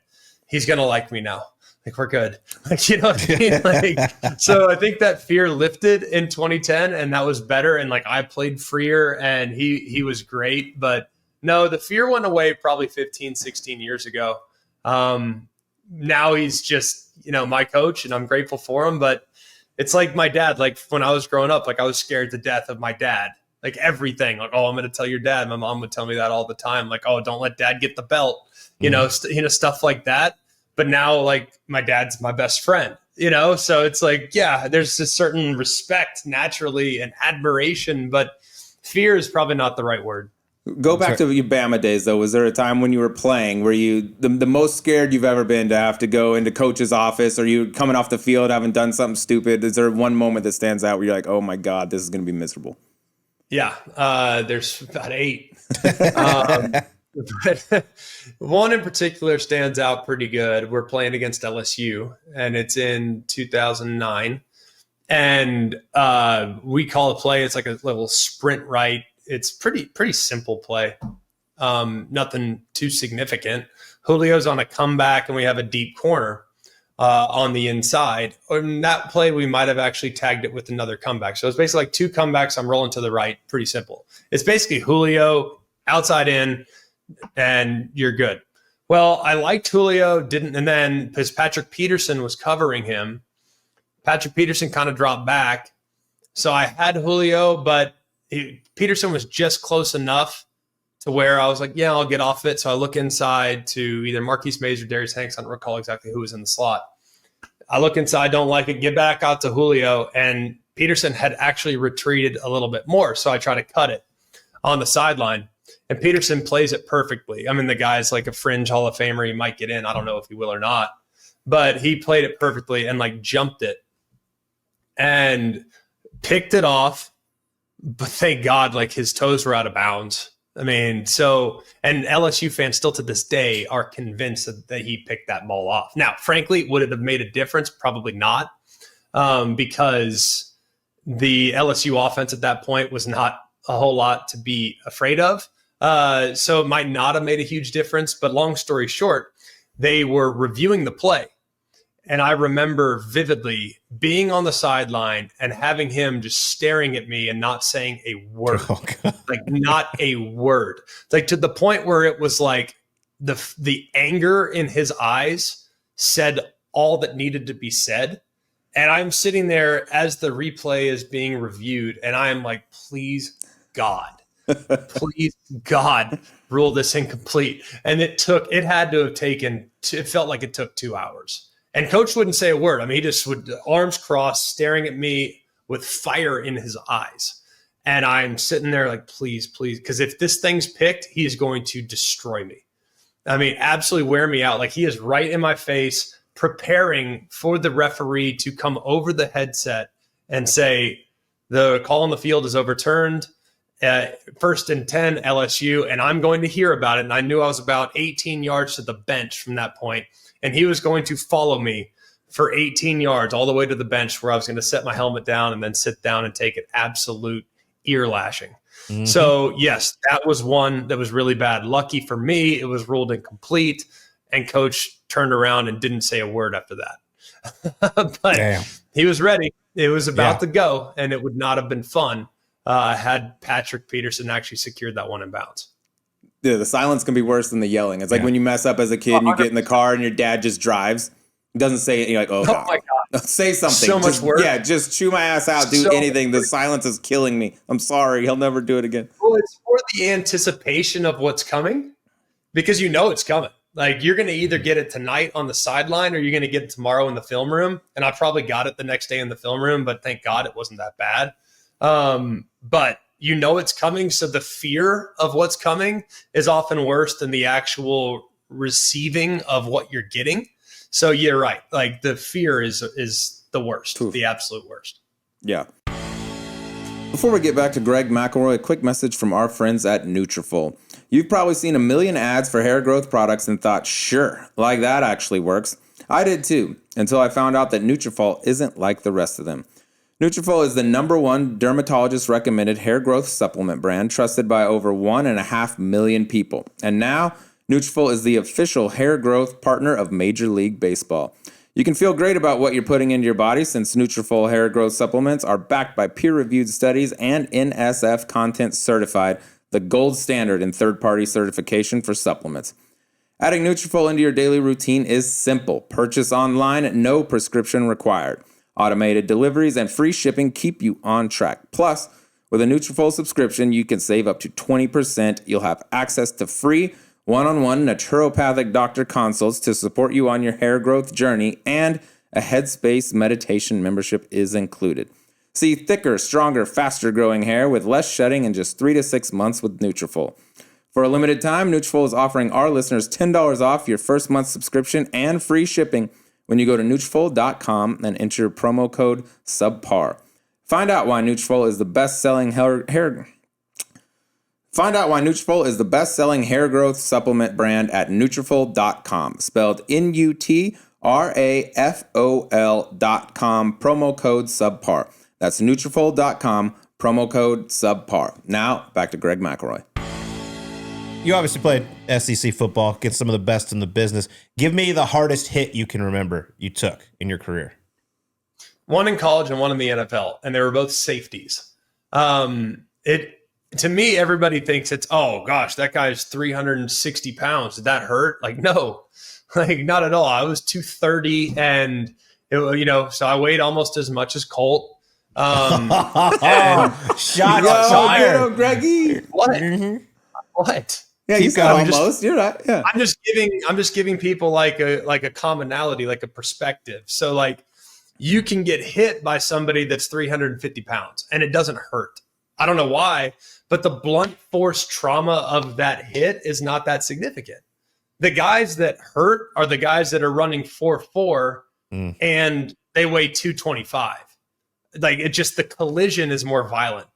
he's going to like me now. Like, we're good. Like, you know what I mean? Like, so I think that fear lifted in 2010, and that was better. And like, I played freer, and he was great. But no, the fear went away probably 15, 16 years ago. Now he's just, my coach, and I'm grateful for him. But it's like my dad. Like when I was growing up, like I was scared to death of my dad. Like everything. Like, oh, I'm going to tell your dad. My mom would tell me that all the time. Like, oh, don't let dad get the belt. Stuff like that. But now, like, my dad's my best friend, so it's like, yeah, there's a certain respect naturally and admiration, but fear is probably not the right word. Go back to your Bama days, though. Was there a time when you were playing where you the most scared you've ever been to have to go into coach's office, or you coming off the field having done something stupid? Is there one moment that stands out where you're like, oh my God, this is going to be miserable? Yeah, there's about 8. But one in particular stands out pretty good. We're playing against LSU, and it's in 2009. And we call a play. It's like a little sprint right. It's pretty simple play. Nothing too significant. Julio's on a comeback, and we have a deep corner on the inside. In that play, we might have actually tagged it with another comeback. So it's basically like 2 comebacks. I'm rolling to the right. Pretty simple. It's basically Julio outside in, and you're good. Well, I liked Julio, and then because Patrick Peterson was covering him, Patrick Peterson kind of dropped back. So I had Julio, but Peterson was just close enough to where I was like, yeah, I'll get off it. So I look inside to either Marquise Mays or Darius Hanks. I don't recall exactly who was in the slot. I look inside, don't like it, get back out to Julio, and Peterson had actually retreated a little bit more. So I try to cut it on the sideline. And Peterson plays it perfectly. I mean, the guy's like a fringe Hall of Famer. He might get in. I don't know if he will or not. But he played it perfectly and like jumped it and picked it off. But thank God, like his toes were out of bounds. I mean, and LSU fans still to this day are convinced that he picked that ball off. Now, frankly, would it have made a difference? Probably not, because the LSU offense at that point was not a whole lot to be afraid of. So it might not have made a huge difference, but long story short, they were reviewing the play. And I remember vividly being on the sideline and having him just staring at me and not saying a word, like not a word, like to the point where it was like the anger in his eyes said all that needed to be said. And I'm sitting there as the replay is being reviewed, and I'm like, please God, rule this incomplete. And it had to have taken, it felt like it took 2 hours. And coach wouldn't say a word. I mean, he just would, arms crossed, staring at me with fire in his eyes. And I'm sitting there like, please, because if this thing's picked, he's going to destroy me. I mean, absolutely wear me out. Like, he is right in my face, preparing for the referee to come over the headset and say, the call on the field is overturned. 1st and 10 LSU, and I'm going to hear about it. And I knew I was about 18 yards to the bench from that point, and he was going to follow me for 18 yards all the way to the bench, where I was going to set my helmet down and then sit down and take an absolute ear lashing. Mm-hmm. So yes, that was one that was really bad. Lucky for me, it was ruled incomplete, and coach turned around and didn't say a word after that. But damn, he was ready. It was about to go, and it would not have been fun had Patrick Peterson actually secured that one in bounds. Yeah, the silence can be worse than the yelling. It's like when you mess up as a kid and you get in the car and your dad just drives. He doesn't say it, and you're like, oh God. My God. Say something. So much work. Yeah, just chew my ass out. Do anything. The silence is killing me. I'm sorry. He'll never do it again. Well, it's for the anticipation of what's coming because you know it's coming. Like you're going to either get it tonight on the sideline or you're going to get it tomorrow in the film room. And I probably got it the next day in the film room, but thank God it wasn't that bad. But you know it's coming. So the fear of what's coming is often worse than the actual receiving of what you're getting. So you're right. Like the fear is the worst, the absolute worst. Yeah. Before we get back to Greg McElroy, a quick message from our friends at Nutrafol. You've probably seen a million ads for hair growth products and thought, sure, like that actually works. I did too, until I found out that Nutrafol isn't like the rest of them. Nutrafol is the #1 dermatologist recommended hair growth supplement brand trusted by over 1.5 million people. And now Nutrafol is the official hair growth partner of Major League Baseball. You can feel great about what you're putting into your body since Nutrafol hair growth supplements are backed by peer-reviewed studies and NSF content certified, the gold standard in third-party certification for supplements. Adding Nutrafol into your daily routine is simple. Purchase online, no prescription required. Automated deliveries and free shipping keep you on track. Plus, with a Nutrafol subscription, you can save up to 20%. You'll have access to free one-on-one naturopathic doctor consults to support you on your hair growth journey, and a Headspace meditation membership is included. See thicker, stronger, faster growing hair with less shedding in just 3 to 6 months with Nutrafol. For a limited time, Nutrafol is offering our listeners $10 off your first month's subscription and free shipping when you go to Nutrafol.com and enter promo code SUBPAR. Find out why Nutrafol is the best-selling Find out why Nutrafol is the best-selling hair growth supplement brand at Nutrafol.com, spelled Nutrafol.com, promo code SUBPAR. That's Nutrafol.com, promo code SUBPAR. Now, back to Greg McElroy. You obviously played SEC football, get some of the best in the business. Give me the hardest hit you can remember you took in your career. One in college and one in the NFL, and they were both safeties. To me, everybody thinks it's, oh gosh, that guy's 360 pounds. Did that hurt? Like, no, like not at all. I was 230 and so I weighed almost as much as Colt. Shot fired. Greggy. What? Mm-hmm. What? Yeah, you got almost. You're right. Yeah. I'm just giving people like a commonality, like a perspective. So like you can get hit by somebody that's 350 pounds and it doesn't hurt. I don't know why, but the blunt force trauma of that hit is not that significant. The guys that hurt are the guys that are running 4.4 and they weigh 225. Like it just, the collision is more violent.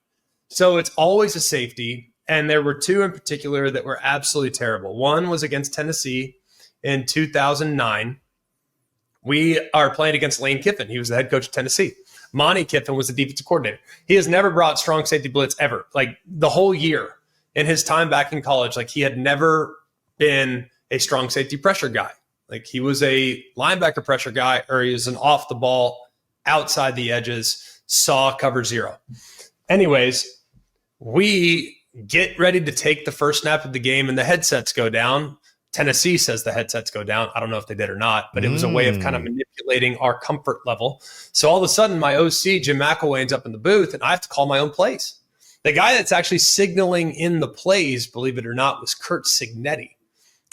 So it's always a safety. And there were two in particular that were absolutely terrible. One was against Tennessee in 2009. We are playing against Lane Kiffin. He was the head coach of Tennessee. Monty Kiffin was the defensive coordinator. He has never brought strong safety blitz ever. Like the whole year in his time back in college, like he had never been a strong safety pressure guy. Like he was a linebacker pressure guy, or he was an off the ball, outside the edges, saw cover zero. Anyways, we get ready to take the first snap of the game and the headsets go down. Tennessee says the headsets go down. I don't know if they did or not, but it was a way of kind of manipulating our comfort level. So all of a sudden, my OC, Jim McElroy, ends up in the booth, and I have to call my own plays. The guy that's actually signaling in the plays, believe it or not, was Curt Cignetti.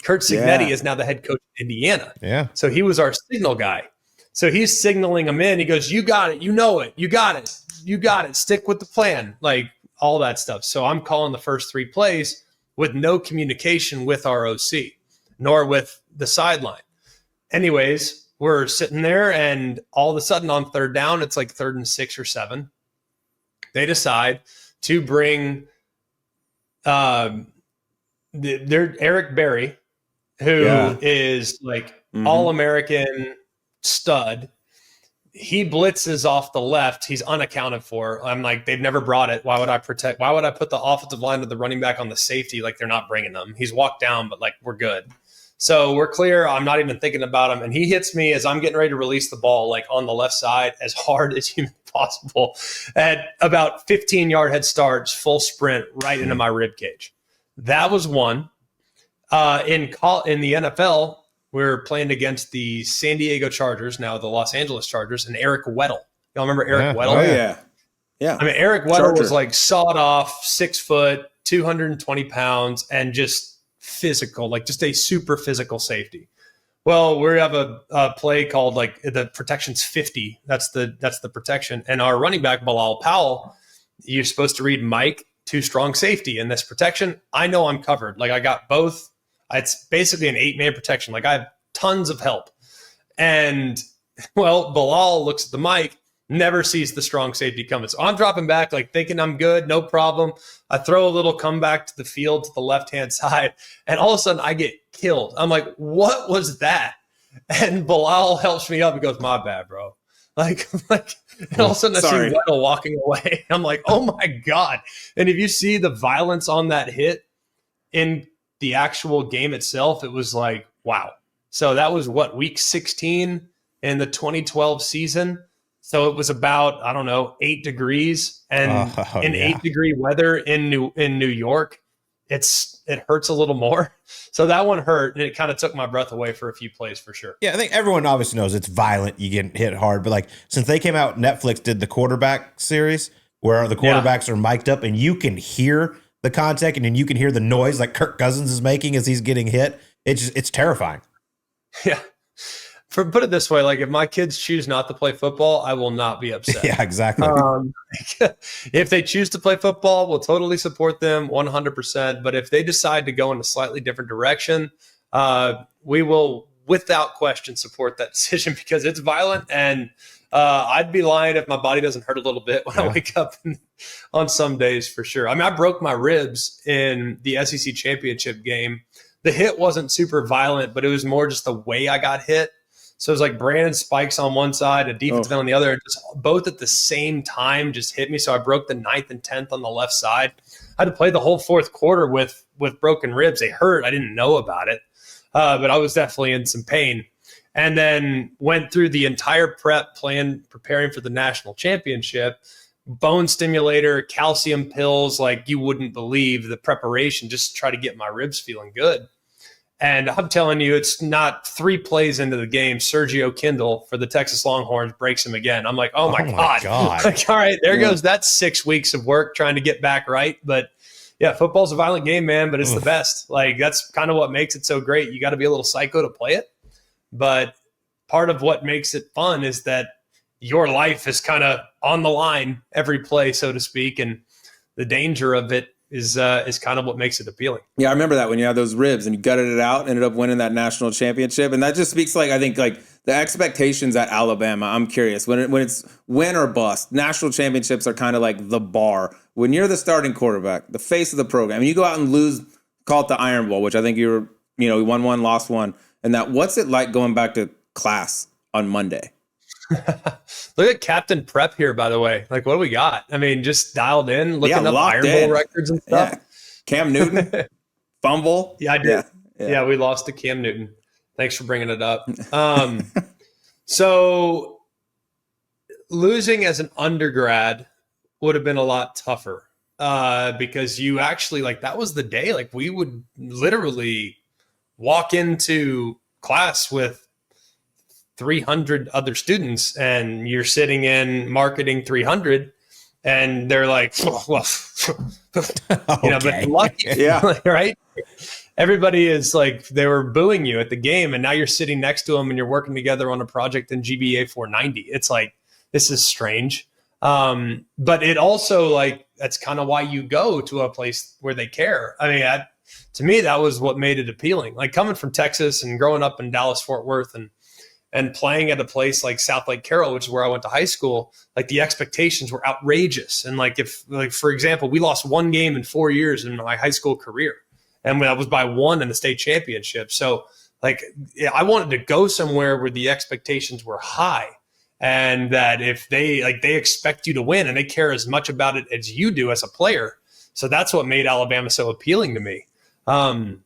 Curt Cignetti is now the head coach of Indiana. Yeah. So he was our signal guy. So he's signaling him in. He goes, you got it. You know it. You got it. You got it. Stick with the plan. Like all that stuff. So I'm calling the first 3 plays with no communication with our OC, nor with the sideline. Anyways, we're sitting there, and all of a sudden on third down, it's like 3rd and 6 or 7. They decide to bring Eric Berry, who is like All-American stud. He blitzes off the left. He's unaccounted for. I'm like, they've never brought it. Why would I put the offensive line of the running back on the safety? Like they're not bringing them. He's walked down, but like we're good. So we're clear. I'm not even thinking about him. And he hits me as I'm getting ready to release the ball, like on the left side, as hard as humanly possible at about 15-yard head starts, full sprint right into my rib cage. That was one. In the NFL, we're playing against the San Diego Chargers, now the Los Angeles Chargers, and Eric Weddle. Y'all remember Eric Weddle? Oh, yeah. Yeah. I mean, Eric Weddle Charger. was like sawed off, 6 foot, 220 pounds, and just physical, like just a super physical safety. Well, we have a play called like the protection's 50. That's the protection. And our running back, Bilal Powell, you're supposed to read Mike to strong safety in this protection. I know I'm covered. Like I got both. It's basically an 8-man protection. Like I have tons of help. And well, Bilal looks at the mic, never sees the strong safety coming. So I'm dropping back, like thinking I'm good, no problem. I throw a little comeback to the field to the left-hand side, and all of a sudden I get killed. I'm like, what was that? And Bilal helps me up and goes, my bad, bro. Like, and all of a sudden I see Weddle walking away. I'm like, oh my God. And if you see the violence on that hit in the actual game itself, it was like, wow. So that was week 16 in the 2012 season. So it was about, I don't know, 8 degrees, and in 8-degree weather in New York, it hurts a little more. So that one hurt, and it kind of took my breath away for a few plays for sure. Yeah, I think everyone obviously knows it's violent. You get hit hard, but like since they came out, Netflix did the quarterback series where the quarterbacks are mic'd up, and you can hear the contact, and then you can hear the noise like Kirk Cousins is making as he's getting hit. It's terrifying. Yeah. Put it this way, like if my kids choose not to play football, I will not be upset. Yeah, exactly. If they choose to play football, we'll totally support them 100%. But if they decide to go in a slightly different direction, we will, without question, support that decision because it's violent. And I'd be lying if my body doesn't hurt a little bit when I wake up on some days for sure. I mean, I broke my ribs in the SEC championship game. The hit wasn't super violent, but it was more just the way I got hit. So it was like Brandon spikes on one side, a defensive end on the other, and just both at the same time just hit me. So I broke the 9th and 10th on the left side. I had to play the whole fourth quarter with broken ribs. They hurt. I didn't know about it, but I was definitely in some pain. And then went through the entire prep plan, preparing for the national championship, bone stimulator, calcium pills, like you wouldn't believe the preparation just to try to get my ribs feeling good. And I'm telling you, it's not 3 plays into the game, Sergio Kindle for the Texas Longhorns breaks him again. I'm like, oh my God. Like, all right, there goes that 6 weeks of work trying to get back right. But yeah, football's a violent game, man, but it's the best. Like that's kind of what makes it so great. You got to be a little psycho to play it. But part of what makes it fun is that your life is kind of on the line every play, so to speak. And the danger of it is kind of what makes it appealing. Yeah, I remember that when you had those ribs and you gutted it out, ended up winning that national championship. And that just speaks like, I think, like the expectations at Alabama. I'm curious, when it's win or bust, national championships are kind of like the bar. When you're the starting quarterback, the face of the program, and you go out and lose, call it the Iron Bowl, which I think you won one, lost one. And that, what's it like going back to class on Monday? Look at Captain Prep here, by the way. Like, what do we got? I mean, just dialed in, looking up Iron Bowl records and stuff. Yeah. Cam Newton, fumble. Yeah, I did. Yeah, we lost to Cam Newton. Thanks for bringing it up. So losing as an undergrad would have been a lot tougher because you actually, like, that was the day. Like, we would literally walk into class with 300 other students, and you're sitting in marketing 300, and they're like, well, but lucky, right? Everybody is like, they were booing you at the game, and now you're sitting next to them, and you're working together on a project in GBA 490. It's like, this is strange. But it also, like, that's kind of why you go to a place where they care. I mean, to me, that was what made it appealing. Like coming from Texas and growing up in Dallas, Fort Worth, and playing at a place like South Lake Carroll, which is where I went to high school, like the expectations were outrageous. And like for example, we lost 1 game in 4 years in my high school career. And that was by 1 in the state championship. So like I wanted to go somewhere where the expectations were high, and that if they expect you to win and they care as much about it as you do as a player. So that's what made Alabama so appealing to me. I'm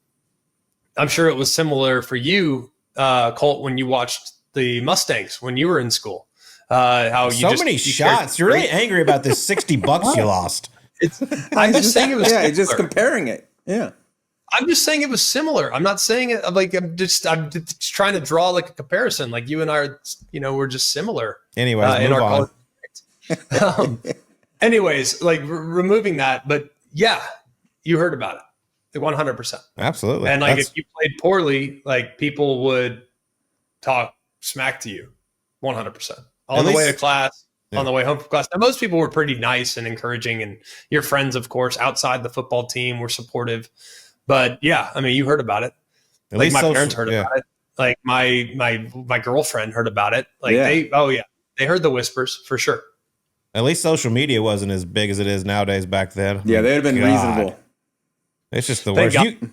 sure it was similar for you, Colt, when you watched the Mustangs when you were in school. How you so many shots. You're really angry about this $60 you lost. I'm just saying it was. Yeah, just comparing it. Yeah. I'm just saying it was similar. I'm not saying it like I'm just trying to draw like a comparison. Like you and I are, we're just similar. Anyways, in move our on. Anyways, like removing that, but yeah, you heard about it, like 100%. Absolutely. And like if you played poorly, like people would talk smack to you, 100% on the way to class. Yeah. On the way home from class. Now, most people were pretty nice and encouraging, and your friends, of course, outside the football team were supportive. But yeah, I mean, you heard about it. At least my parents heard about it. Like my girlfriend heard about it. Like they heard the whispers for sure. At least social media wasn't as big as it is nowadays back then. Yeah, they'd have been reasonable. It's just the worst. That would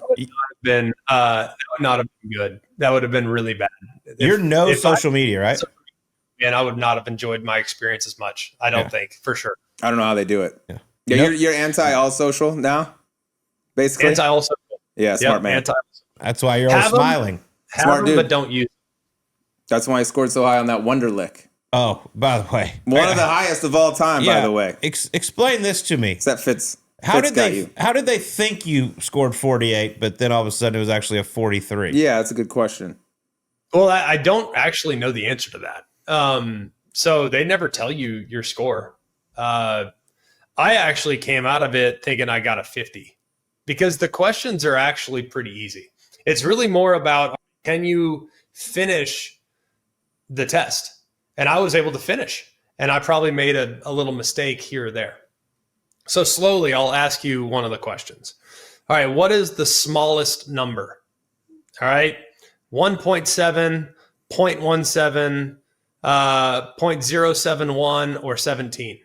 not have been good. That would have been really bad. You're social media, right? And I would not have enjoyed my experience as much. I don't think, for sure. I don't know how they do it. Yeah, you're anti all social now, basically. Anti all social. Yeah, smart man. That's why you're always smiling. Smart dude, but don't use. That's why I scored so high on that Wonderlick. Oh, by the way, one of the highest of all time. By the way, explain this to me. That fits. How did they think you scored 48, but then all of a sudden it was actually a 43? Yeah, that's a good question. Well, I don't actually know the answer to that. So they never tell you your score. I actually came out of it thinking I got a 50 because the questions are actually pretty easy. It's really more about, can you finish the test? And I was able to finish, and I probably made a little mistake here or there. So slowly I'll ask you one of the questions. All right. What is the smallest number? All right. 1.7, 0.17, 0.071 or 17.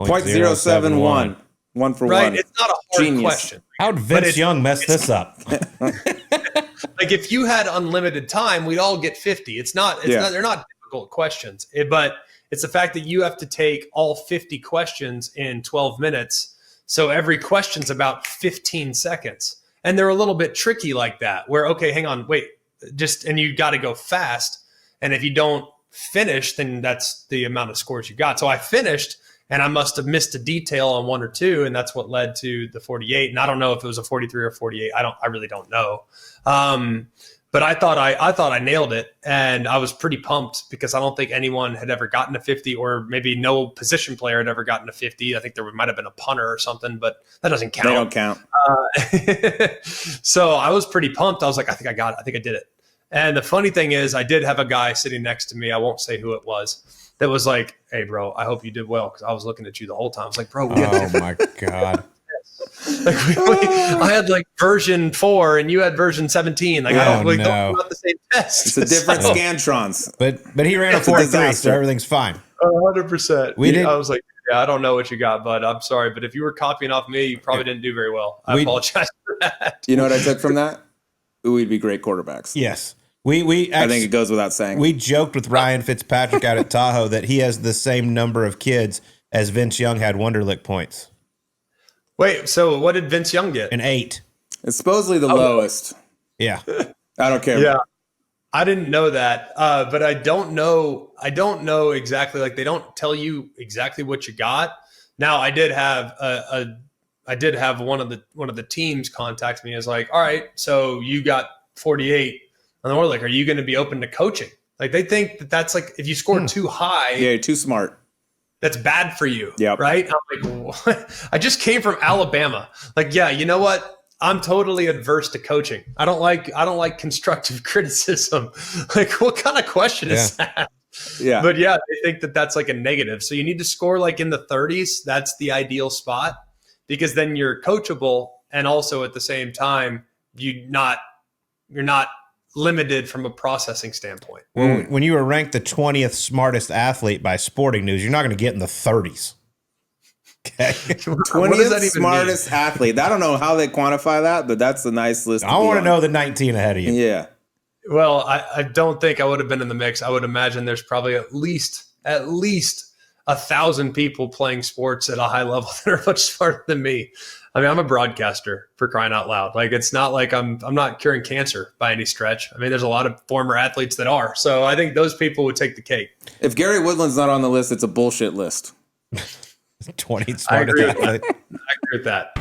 0.071. One for right? one. It's not a hard question. How'd Vince Young mess this up? Like if you had unlimited time, we'd all get 50. They're not difficult questions, but it's the fact that you have to take all 50 questions in 12 minutes. So every question's about 15 seconds. And they're a little bit tricky like that, where, okay, hang on, wait, and you got to go fast. And if you don't finish, then that's the amount of scores you got. So I finished, and I must have missed a detail on one or two, and that's what led to the 48. And I don't know if it was a 43 or 48. I really don't know. But I thought I nailed it, and I was pretty pumped because I don't think anyone had ever gotten a 50, or maybe no position player had ever gotten a 50. I think there might have been a punter or something, but that doesn't count. They don't count. So I was pretty pumped. I was like, I think I got it. I think I did it. And the funny thing is, I did have a guy sitting next to me. I won't say who it was. That was like, hey, bro, I hope you did well, because I was looking at you the whole time. I was like, bro, oh my God. Like I had like version 4 and you had version 17. Like don't about the same test. It's a different scantrons. But he ran a 4.3, so everything's fine. 100%. I was like, yeah, I don't know what you got, bud. I'm sorry, but if you were copying off me, you probably didn't do very well. I apologize for that. You know what I took from that? We'd be great quarterbacks. Yes. We I think it goes without saying. We joked with Ryan Fitzpatrick out at Tahoe that he has the same number of kids as Vince Young had Wonderlic points. Wait, so what did Vince Young get? An 8. It's supposedly the lowest. Yeah. I don't care. Yeah. I didn't know that. But I don't know exactly, like they don't tell you exactly what you got. Now I did have one of the teams contact me as like, all right, so you got 48 on the Wonderlic. Are you going to be open to coaching? Like they think that's like, if you score too high. Yeah, you're too smart. That's bad for you, yep. Right? I'm like, what? I just came from Alabama. Like, yeah, you know what? I'm totally adverse to coaching. I don't like constructive criticism. Like, what kind of question is that? Yeah. But yeah, they think that that's like a negative. So you need to score like in the 30s. That's the ideal spot, because then you're coachable, and also at the same time, you're not limited from a processing standpoint. Well, when you were ranked the 20th smartest athlete by Sporting News, you're not going to get in the 30s. Okay. 20th smartest athlete. I don't know how they quantify that, but that's a nice list. I want to know the 19 ahead of you. Yeah. Well, I don't think I would have been in the mix. I would imagine there's probably at least 1,000 people playing sports at a high level that are much smarter than me. I mean, I'm a broadcaster, for crying out loud. Like, it's not like I'm not curing cancer by any stretch. I mean, there's a lot of former athletes that are. So I think those people would take the cake. If Gary Woodland's not on the list, it's a bullshit list. 20 smartest athlete. I agree with that.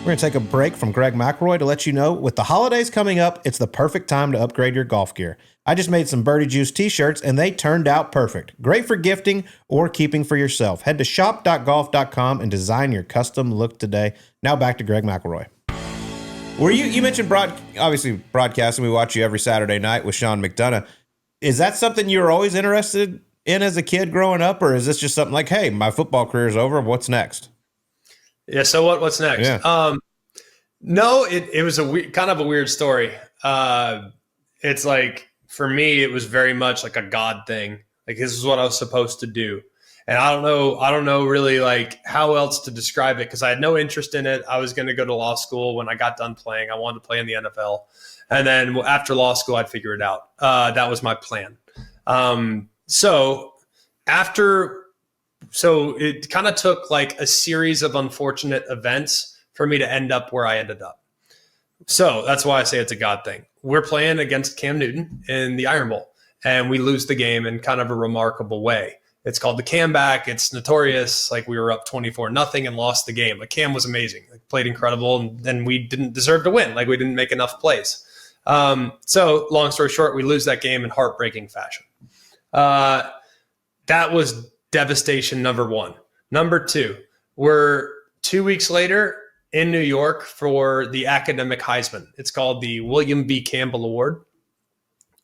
We're going to take a break from Greg McElroy to let you know, with the holidays coming up, it's the perfect time to upgrade your golf gear. I just made some Birdie Juice t-shirts, and they turned out perfect. Great for gifting or keeping for yourself. Head to shop.golf.com and design your custom look today. Now back to Greg McElroy. Were you mentioned obviously broadcasting. We watch you every Saturday night with Sean McDonough. Is that something you were always interested in as a kid growing up, or is this just something like, hey, my football career is over, what's next? Yeah. So what's next? Yeah. No, it was kind of a weird story. It's like, for me, it was very much like a God thing. Like, this is what I was supposed to do. And I don't know really like how else to describe it, because I had no interest in it. I was going to go to law school. When I got done playing, I wanted to play in the NFL. And then after law school, I'd figure it out. That was my plan. So it kind of took like a series of unfortunate events for me to end up where I ended up. So that's why I say it's a God thing. We're playing against Cam Newton in the Iron Bowl, and we lose the game in kind of a remarkable way. It's called the Cam back. It's notorious. Like, we were up 24-0 and lost the game. Like, Cam was amazing, like, played incredible, and then we didn't deserve to win. Like, we didn't make enough plays. So long story short, we lose that game in heartbreaking fashion. That was devastation number one. Number two, we're 2 weeks later in New York for the academic Heisman. It's called the William B. Campbell Award.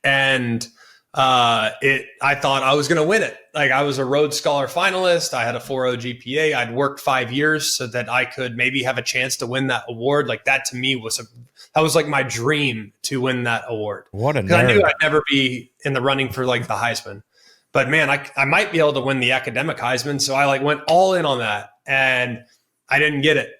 And I thought I was going to win it. Like, I was a Rhodes Scholar finalist. I had a 4.0 GPA. I'd worked 5 years so that I could maybe have a chance to win that award. Like, that to me was like my dream, to win that award. What a nerd. I knew I'd never be in the running for like the Heisman, but man, I might be able to win the academic Heisman. So I like went all in on that, and I didn't get it.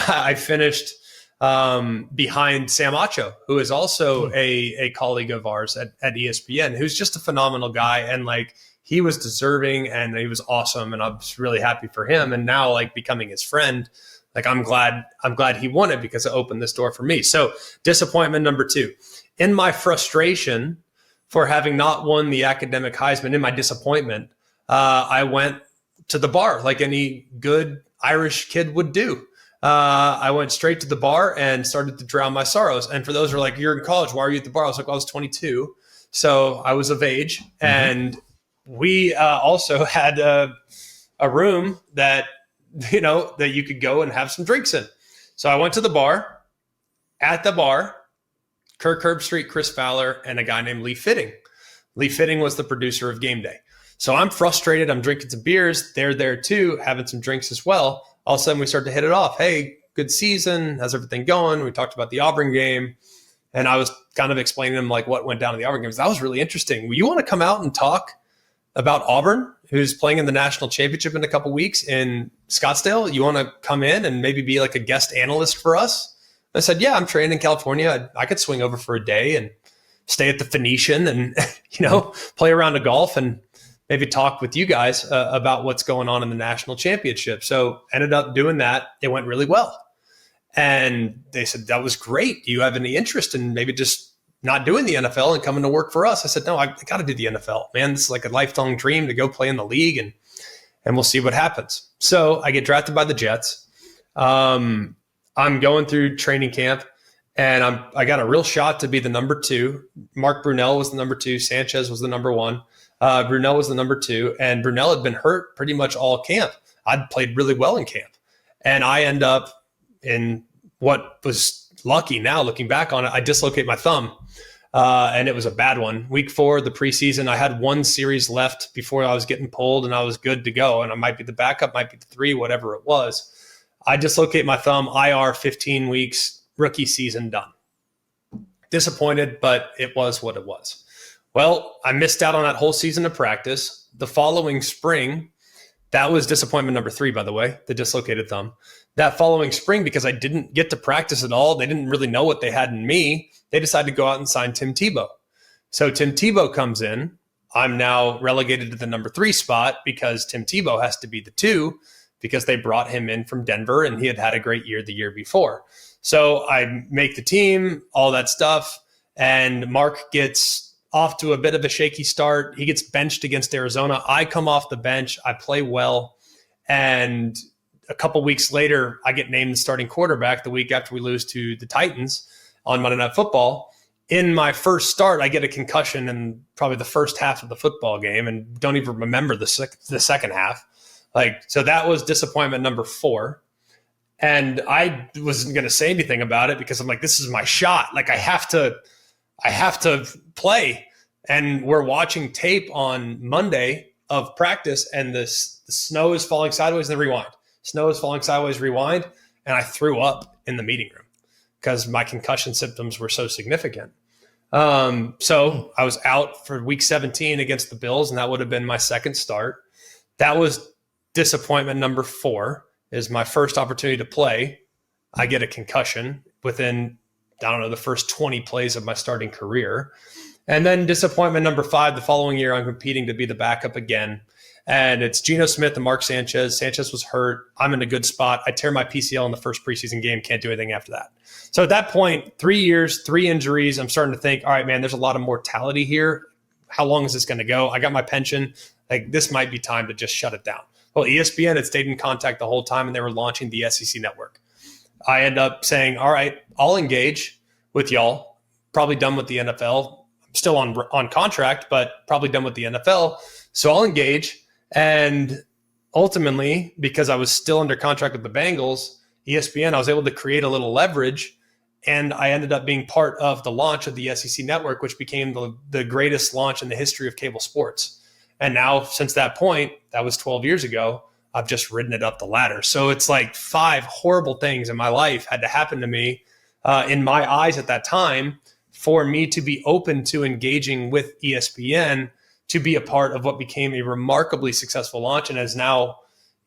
I finished behind Sam Acho, who is also a colleague of ours at ESPN, who's just a phenomenal guy. And like, he was deserving and he was awesome. And I was really happy for him. And now, like, becoming his friend, like, I'm glad he won it, because it opened this door for me. So disappointment number two, in my frustration for having not won the academic Heisman, in my disappointment, I went to the bar like any good Irish kid would do. I went straight to the bar and started to drown my sorrows. And for those who are like, you're in college, why are you at the bar? I was like, well, I was 22. So I was of age. Mm-hmm. And we also had a room that, that you could go and have some drinks in. So I went to the bar. At the bar, Kirk Herbstreit, Chris Fowler, and a guy named Lee Fitting. Lee Fitting was the producer of Game Day. So I'm frustrated. I'm drinking some beers. They're there too, having some drinks as well. All of a sudden, we start to hit it off. Hey, good season. How's everything going? We talked about the Auburn game. And I was kind of explaining to him like what went down in the Auburn games. That was really interesting. You want to come out and talk about Auburn, who's playing in the national championship in a couple weeks in Scottsdale? You want to come in and maybe be like a guest analyst for us? I said, yeah, I'm training in California. I could swing over for a day and stay at the Phoenician and, play around a golf and maybe talk with you guys about what's going on in the national championship. So ended up doing that. It went really well. And they said, that was great. Do you have any interest in maybe just not doing the NFL and coming to work for us? I said, no, I got to do the NFL, man. This is like a lifelong dream to go play in the league, and we'll see what happens. So I get drafted by the Jets. I'm going through training camp, and I got a real shot to be the number 2. Mark Brunell was the number 2. Sanchez was the number 1. Brunell was the number 2, and Brunell had been hurt pretty much all camp. I'd played really well in camp, and I end up in what was lucky. Now looking back on it, I dislocate my thumb, and it was a bad one. Week 4, the preseason, I had 1 series left before I was getting pulled, and I was good to go. And I might be the backup, might be the 3, whatever it was. I dislocate my thumb, IR, 15 weeks, rookie season done. Disappointed, but it was what it was. Well, I missed out on that whole season of practice. The following spring, that was disappointment number 3, by the way, the dislocated thumb. That following spring, because I didn't get to practice at all, they didn't really know what they had in me, they decided to go out and sign Tim Tebow. So Tim Tebow comes in. I'm now relegated to the number 3 spot because Tim Tebow has to be the 2 because they brought him in from Denver and he had had a great year the year before. So I make the team, all that stuff, and Mark gets off to a bit of a shaky start. He gets benched against Arizona. I come off the bench. I play well. And a couple weeks later, I get named the starting quarterback the week after we lose to the Titans on Monday Night Football. In my first start, I get a concussion in probably the first half of the football game and don't even remember the second half. So that was disappointment number 4. And I wasn't going to say anything about it because I'm like, this is my shot. I have to play. And we're watching tape on Monday of practice, and the snow is falling sideways, and then rewind. Snow is falling sideways, rewind. And I threw up in the meeting room because my concussion symptoms were so significant. So I was out for week 17 against the Bills, and that would have been my second start. That was disappointment number 4, is my first opportunity to play. I get a concussion within, the first 20 plays of my starting career. And then disappointment number 5, the following year, I'm competing to be the backup again. And it's Geno Smith and Mark Sanchez. Sanchez was hurt. I'm in a good spot. I tear my PCL in the first preseason game. Can't do anything after that. So at that point, 3 years, 3 injuries, I'm starting to think, all right, man, there's a lot of mortality here. How long is this going to go? I got my pension. This might be time to just shut it down. Well, ESPN had stayed in contact the whole time, and they were launching the SEC network. I end up saying, all right, I'll engage with y'all. Probably done with the NFL. I'm still on contract, but probably done with the NFL. So I'll engage. And ultimately, because I was still under contract with the Bengals, ESPN, I was able to create a little leverage, and I ended up being part of the launch of the SEC network, which became the greatest launch in the history of cable sports. And now, since that point, that was 12 years ago, I've just ridden it up the ladder. So it's 5 horrible things in my life had to happen to me in my eyes at that time for me to be open to engaging with ESPN to be a part of what became a remarkably successful launch and has now,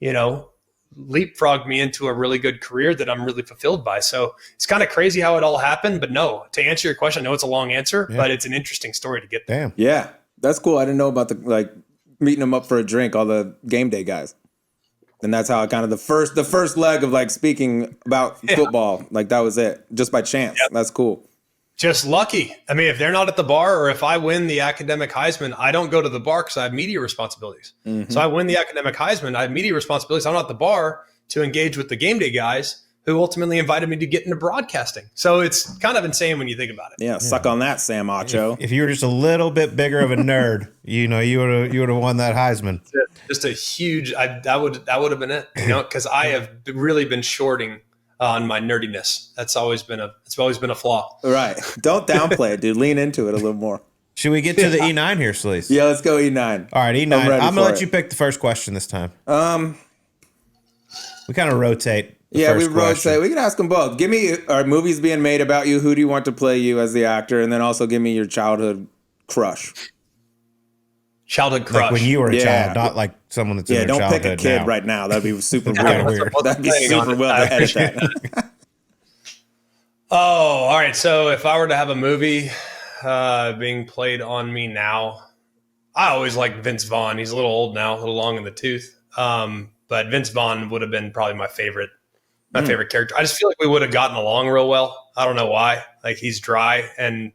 leapfrogged me into a really good career that I'm really fulfilled by. So it's kind of crazy how it all happened. But no, to answer your question, I know it's a long answer, but it's an interesting story to get there. Damn. Yeah, that's cool. I didn't know about meeting them up for a drink, all the game day guys. And that's how I kind of the first leg of speaking about football, that was it, just by chance. Yep. That's cool. Just lucky. I mean, if they're not at the bar, or if I win the academic Heisman, I don't go to the bar because I have media responsibilities. Mm-hmm. So I win the academic Heisman, I have media responsibilities. I'm not at the bar to engage with the game day guys who ultimately invited me to get into broadcasting. So it's kind of insane when you think about it. Yeah, suck on that, Sam Acho. If you were just a little bit bigger of a nerd, you would have won that Heisman. Just a huge. That would have been it. Because I have really been shorting on my nerdiness. It's always been a flaw. Right. Don't downplay it, dude. Lean into it a little more. Should we get to the E9 here, Sleaze? Yeah, let's go E9. All right, E9. I'm gonna let you pick the first question this time. We kind of rotate. We rotate. We can ask them both. Give me, are movies being made about you? Who do you want to play you as the actor? And then also give me your childhood crush. Childhood crush. When you were a child, not someone that's in their childhood. Yeah, don't pick a kid now. Right now. That'd be super weird. That'd be super weird to edit that. Oh, all right. So if I were to have a movie being played on me now, I always liked Vince Vaughn. He's a little old now, a little long in the tooth. But Vince Vaughn would have been probably my favorite character. I just feel like we would have gotten along real well. I don't know why. He's dry and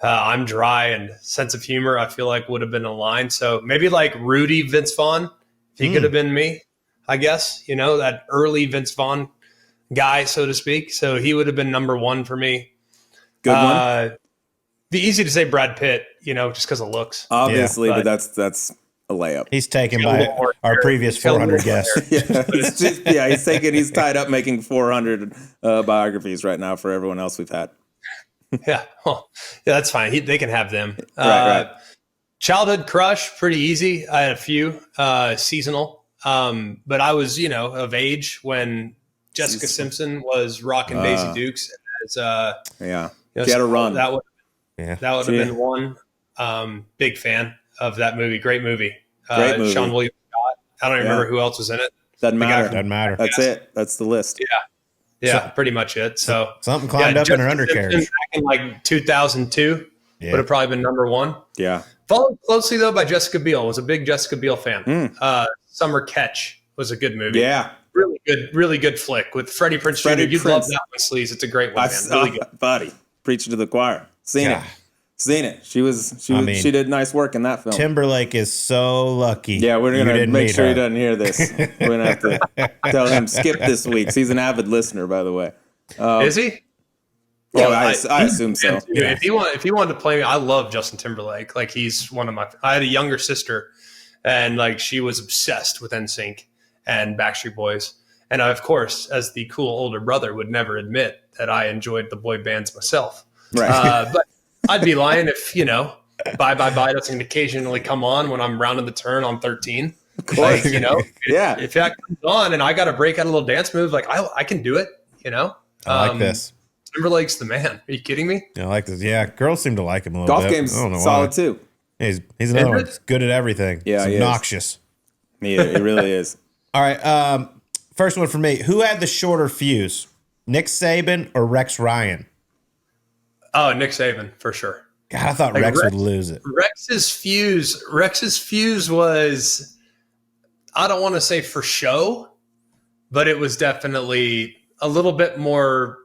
I'm dry, and sense of humor I feel like would have been aligned. So maybe Rudy Vince Vaughn, if he could have been me, I guess, that early Vince Vaughn guy, so to speak. So he would have been number 1 for me. Good one. Be easy to say Brad Pitt, just because of looks. Obviously, but that's a layup. He's taken by our previous 400 guests. He's tied up making 400 biographies right now for everyone else we've had. Yeah, that's fine. They can have them. Right. Childhood crush, pretty easy. I had a few seasonal, but I was of age when Jessica Simpson was rocking Daisy Dukes. She had a run. That would have been one. Big fan of that movie. Great movie. Great movie. Sean William Scott. I don't even remember who else was in it. Doesn't matter. That's it. That's the list. Yeah, pretty much it. So something climbed up in her undercarriage. Back in 2002 would have probably been number 1. Yeah. Followed closely though by Jessica Biel. Was a big Jessica Biel fan. Summer Catch was a good movie. Yeah. Really good flick with Freddie Prinze Jr. You'd love that one, Sleaze. It's a great one, man. Really good. Buddy, preaching to the choir. Seen it. Seen it. She did nice work in that film. Timberlake is so lucky. Yeah, we're gonna make sure he doesn't hear this. We're gonna have to tell him skip this week. He's an avid listener, by the way. Is he? Yeah, I assume so. Yeah. If he wanted to play me, I love Justin Timberlake. Like he's one of my. I had a younger sister, and like she was obsessed with NSYNC and Backstreet Boys, and I, of course, as the cool older brother, would never admit that I enjoyed the boy bands myself. Right. But I'd be lying if Bye doesn't occasionally come on when I'm rounding the turn on 13. Of course, yeah. If that comes on and I got to break out a little dance move, like I can do it. I like this. Timberlake's the man. Are you kidding me? I like this. Yeah, girls seem to like him a little bit. Golf game's solid too. He's another one. He's good at everything. Yeah, he's obnoxious. He really is. All right. First one for me. Who had the shorter fuse? Nick Saban or Rex Ryan? Oh, Nick Saban for sure. God, I thought Rex would lose it. Rex's fuse was, I don't want to say for show, but it was definitely a little bit more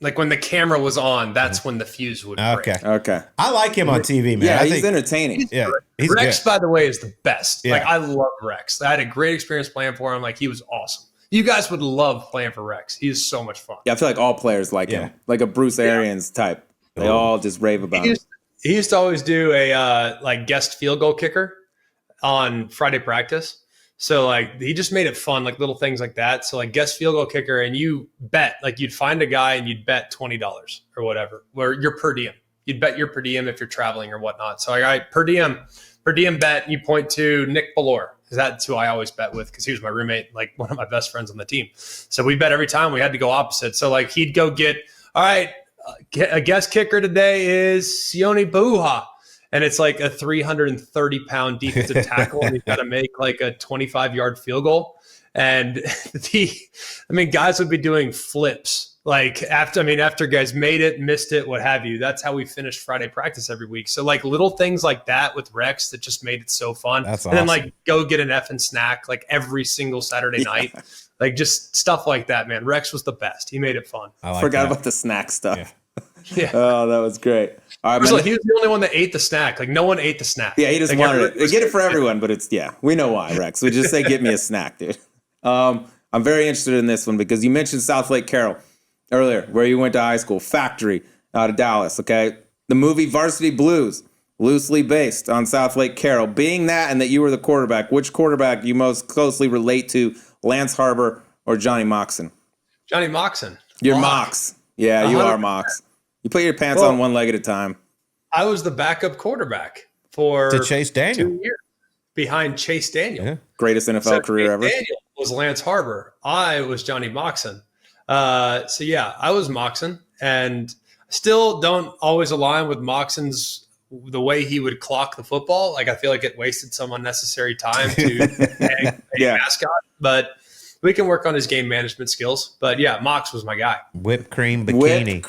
like when the camera was on, that's when the fuse would break. Okay. I like him on TV, man. Yeah, he's entertaining. He's Rex, good. by the way, is the best. Yeah. Like, I love Rex. I had a great experience playing for him. Like, he was awesome. You guys would love playing for Rex. He is so much fun. Yeah, I feel like all players like him. Like a Bruce Arians type. They all just rave about him. He used to always do a guest field goal kicker on Friday practice. So like he just made it fun, like little things like that. So like guest field goal kicker, and you bet, like you'd find a guy and you'd bet $20 or whatever, where you're per diem. You'd bet your per diem if you're traveling or whatnot. So like per diem bet, and you point to Nick Ballore, because that's who I always bet with, because he was my roommate, like one of my best friends on the team. So we bet every time. We had to go opposite. So like he'd go get, all right, a guest kicker today is Sione Buha. And it's like a 330-pound defensive tackle, and he's got to make like a 25-yard field goal. And guys would be doing flips like after guys made it, missed it, what have you. That's how we finished Friday practice every week. So like little things like that with Rex that just made it so fun. That's awesome. And then like go get an effing snack like every single Saturday night. Like just stuff like that, man. Rex was the best. He made it fun. Forgot about the snack stuff. Yeah. Oh, that was great. All right, he was the only one that ate the snack. Like no one ate the snack. Yeah, he just wanted it. They get it for everyone, but we know why, Rex. We just say, "Give me a snack, dude." I'm very interested in this one because you mentioned South Lake Carroll earlier, where you went to high school, Factory out of Dallas. Okay, the movie Varsity Blues, loosely based on South Lake Carroll. Being that, and that you were the quarterback, which quarterback you most closely relate to, Lance Harbor or Johnny Moxon? Johnny Moxon. You're Mox. Yeah, you are Mox. You put your pants on one leg at a time. I was the backup quarterback to Chase Daniel 2 years behind Chase Daniel. Yeah. Greatest NFL career ever. Daniel was Lance Harbor. I was Johnny Moxon. I was Moxon, and still don't always align with Moxon's the way he would clock the football. Like I feel like it wasted some unnecessary time to mascot, but we can work on his game management skills. But yeah, Mox was my guy. Whipped cream bikini.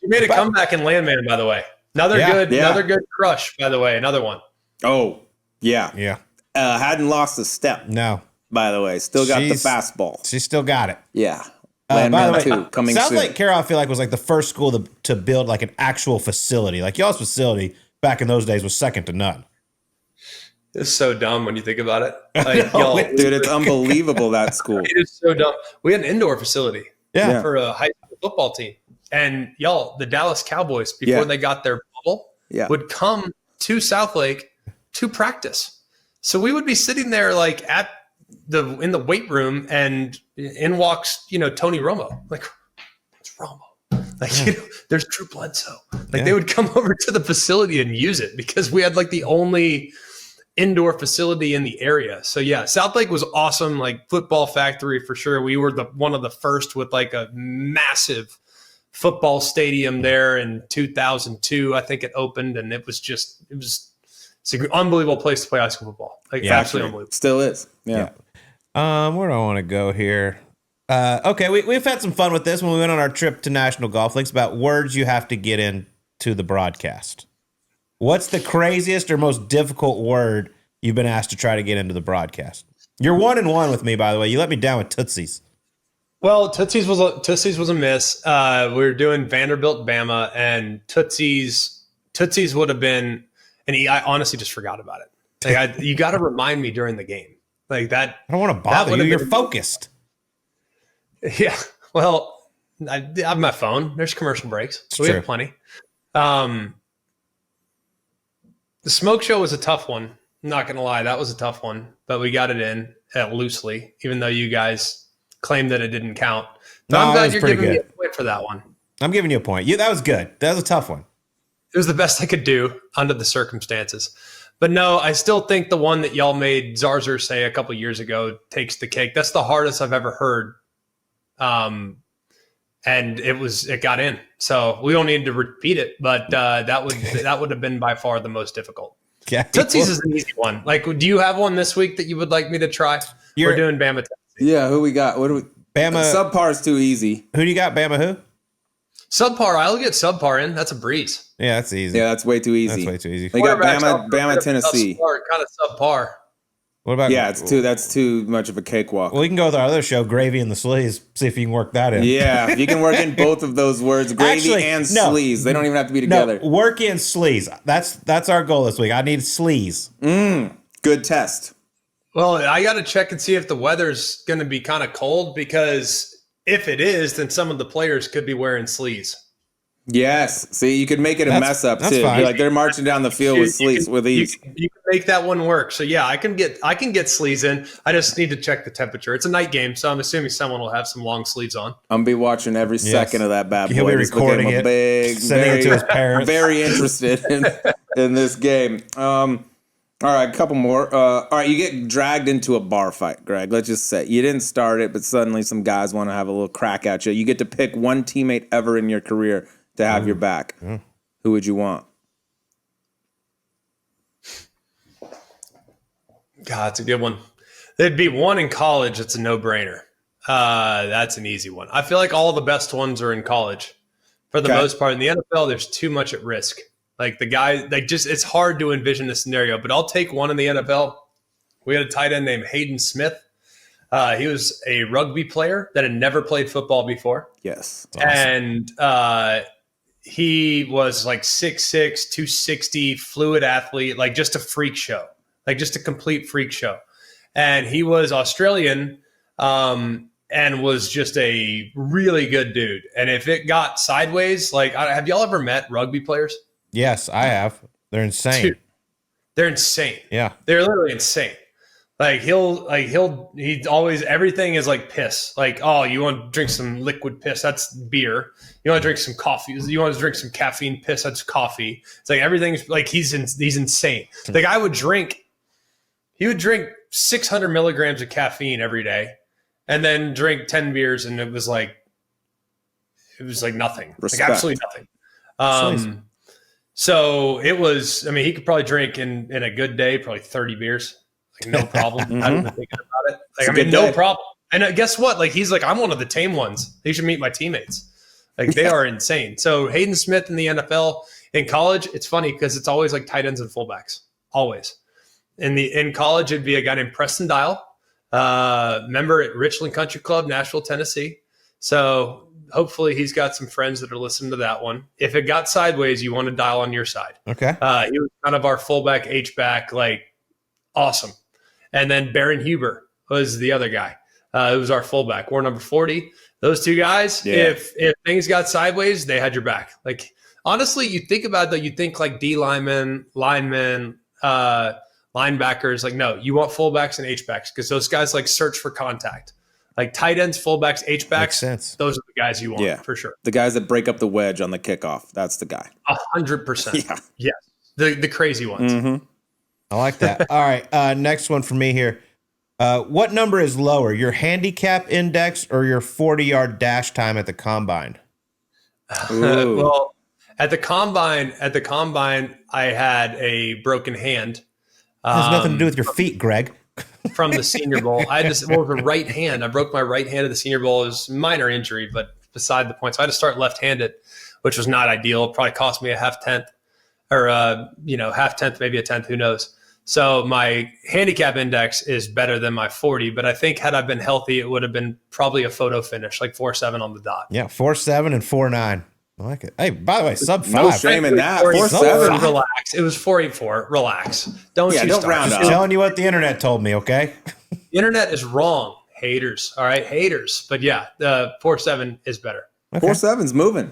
He made a comeback in Landman, by the way. Another good crush, by the way. Another one. Oh, yeah. Yeah. Hadn't lost a step. No. By the way, still got the fastball. She still got it. Yeah. By the way, 2 coming soon. South Lake Carroll, I feel like, was like the first school to build like an actual facility. Like y'all's facility back in those days was second to none. It's so dumb when you think about it. Like, dude, it's unbelievable, that school. It is so dumb. We had an indoor facility for a high school football team. And the Dallas Cowboys, before they got their bubble, would come to South Lake to practice. So we would be sitting there like in the weight room, and in walks, Tony Romo. Like, it's Romo. Like, there's Drew Bledsoe. Like they would come over to the facility and use it because we had like the only indoor facility in the area. So yeah, South Lake was awesome. Like football factory for sure. We were one of the first with like a massive football stadium there in 2002. I think it opened, and it's an unbelievable place to play high school football. Like absolutely unbelievable. Still is. Yeah. Where do I want to go here? Okay, we've had some fun with this when we went on our trip to National Golf Links about words you have to get into the broadcast. What's the craziest or most difficult word you've been asked to try to get into the broadcast? You're 1-1 with me, by the way. You let me down with Tootsies. Well, Tootsie's was a miss. We were doing Vanderbilt, Bama, and Tootsie's would have been, and I honestly just forgot about it. Like you got to remind me during the game, like that. I don't want to bother you. You're focused. Yeah. Well, I have my phone. There's commercial breaks, so we have plenty. The smoke show was a tough one. I'm not gonna lie, that was a tough one, but we got it in loosely, even though you guys claimed that it didn't count. But I'm glad you're giving me a point for that one. I'm giving you a point. That was good. That was a tough one. It was the best I could do under the circumstances. But no, I still think the one that y'all made Zarzer say a couple years ago takes the cake. That's the hardest I've ever heard. And it got in. So we don't need to repeat it, but that would have been by far the most difficult. Yeah. Tootsie's is an easy one. Like, do you have one this week that you would like me to try? We're doing Bama. Yeah, who we got? What do we? Bama. Subpar is too easy. Who do you got? Bama who? Subpar. I'll get Subpar in. That's a breeze. Yeah, that's easy. Yeah, that's way too easy. That's way too easy. We got Bama, Tennessee. Kind of subpar. What about? Yeah, that's too much of a cakewalk. Well, we can go with our other show, Gravy and the Sleaze. See if you can work that in. Yeah, if you can work in both of those words, gravy and sleaze. They don't even have to be together. No, work in sleaze. That's our goal this week. I need sleaze. Good test. Well, I got to check and see if the weather's going to be kind of cold, because if it is, then some of the players could be wearing sleeves. Yes. See, you could make it a mess up too. Like they're marching down the field with sleeves with ease. You can make that one work. So yeah, I can get sleeves in. I just need to check the temperature. It's a night game, so I'm assuming someone will have some long sleeves on. I'm gonna be watching every second of that bad boy. He'll be recording it, sending it to his parents. Very interested in this game. All right, a couple more. All right, you get dragged into a bar fight, Greg. Let's just say you didn't start it, but suddenly some guys want to have a little crack at you. You get to pick one teammate ever in your career to have your back. Who would you want? God, it's a good one. There'd be one in college. It's a no-brainer. That's an easy one. I feel like all the best ones are in college for the most part. In the NFL, there's too much at risk. Like the guy, it's hard to envision a scenario, but I'll take one in the NFL. We had a tight end named Hayden Smith. He was a rugby player that had never played football before. Yes. Awesome. And he was like 6'6", 260, fluid athlete, like just a freak show, like just a complete freak show. And he was Australian and was just a really good dude. And if it got sideways, like, have y'all ever met rugby players? Yes, I have. They're insane. Dude, they're insane. Yeah. They're literally insane. Like he always, everything is like piss. Like, oh, you want to drink some liquid piss? That's beer. You want to drink some coffee? You want to drink some caffeine piss? That's coffee. It's like everything's like he's insane. The guy would drink 600 milligrams of caffeine every day, and then drink 10 beers, and it was like nothing. Respect. Like absolutely nothing. So it was. I mean, he could probably drink in a good day probably 30 beers. Like no problem. Not even thinking about it. Like, I mean, no problem. And guess what? Like he's like, I'm one of the tame ones. They should meet my teammates. Like they are insane. So Hayden Smith in the NFL. In college, it's funny because it's always like tight ends and fullbacks. Always. In college, it'd be a guy named Preston Dial, member at Richland Country Club, Nashville, Tennessee. So hopefully he's got some friends that are listening to that one. If it got sideways, you want to dial on your side. Okay. He was kind of our fullback, H-back, like awesome. And then Baron Huber was the other guy. It was our fullback. Wore number 40. Those two guys, if things got sideways, they had your back. Like, honestly, you think about that, you think like D linemen, linebackers. Like, no, you want fullbacks and H-backs because those guys like search for contact. Like tight ends, fullbacks, H-backs, those are the guys you want for sure. The guys that break up the wedge on the kickoff. That's the guy. 100%. Yeah. Yes. The crazy ones. Mm-hmm. I like that. All right. Next one for me here. What number is lower, your handicap index or your 40-yard dash time at the combine? Well, at the combine, I had a broken hand. It has nothing to do with your feet, Greg. From the Senior Bowl. I had to with a right hand. I broke my right hand at the Senior Bowl. It was a minor injury, but beside the point. So I had to start left-handed, which was not ideal. It probably cost me a half tenth, maybe a tenth, who knows. So my handicap index is better than my 40, but I think had I been healthy, it would have been probably a photo finish, like 4.7 on the dot. Yeah, 4.7 and 4.9. I like it. Hey, by the way, sub 5. No shame in that. 4.7. Relax. It was 4.84. Relax. Don't round up. Just telling you what the internet told me, okay? The internet is wrong. Haters. All right, haters. But yeah, the 4.7 is better. Okay. 4.7's moving.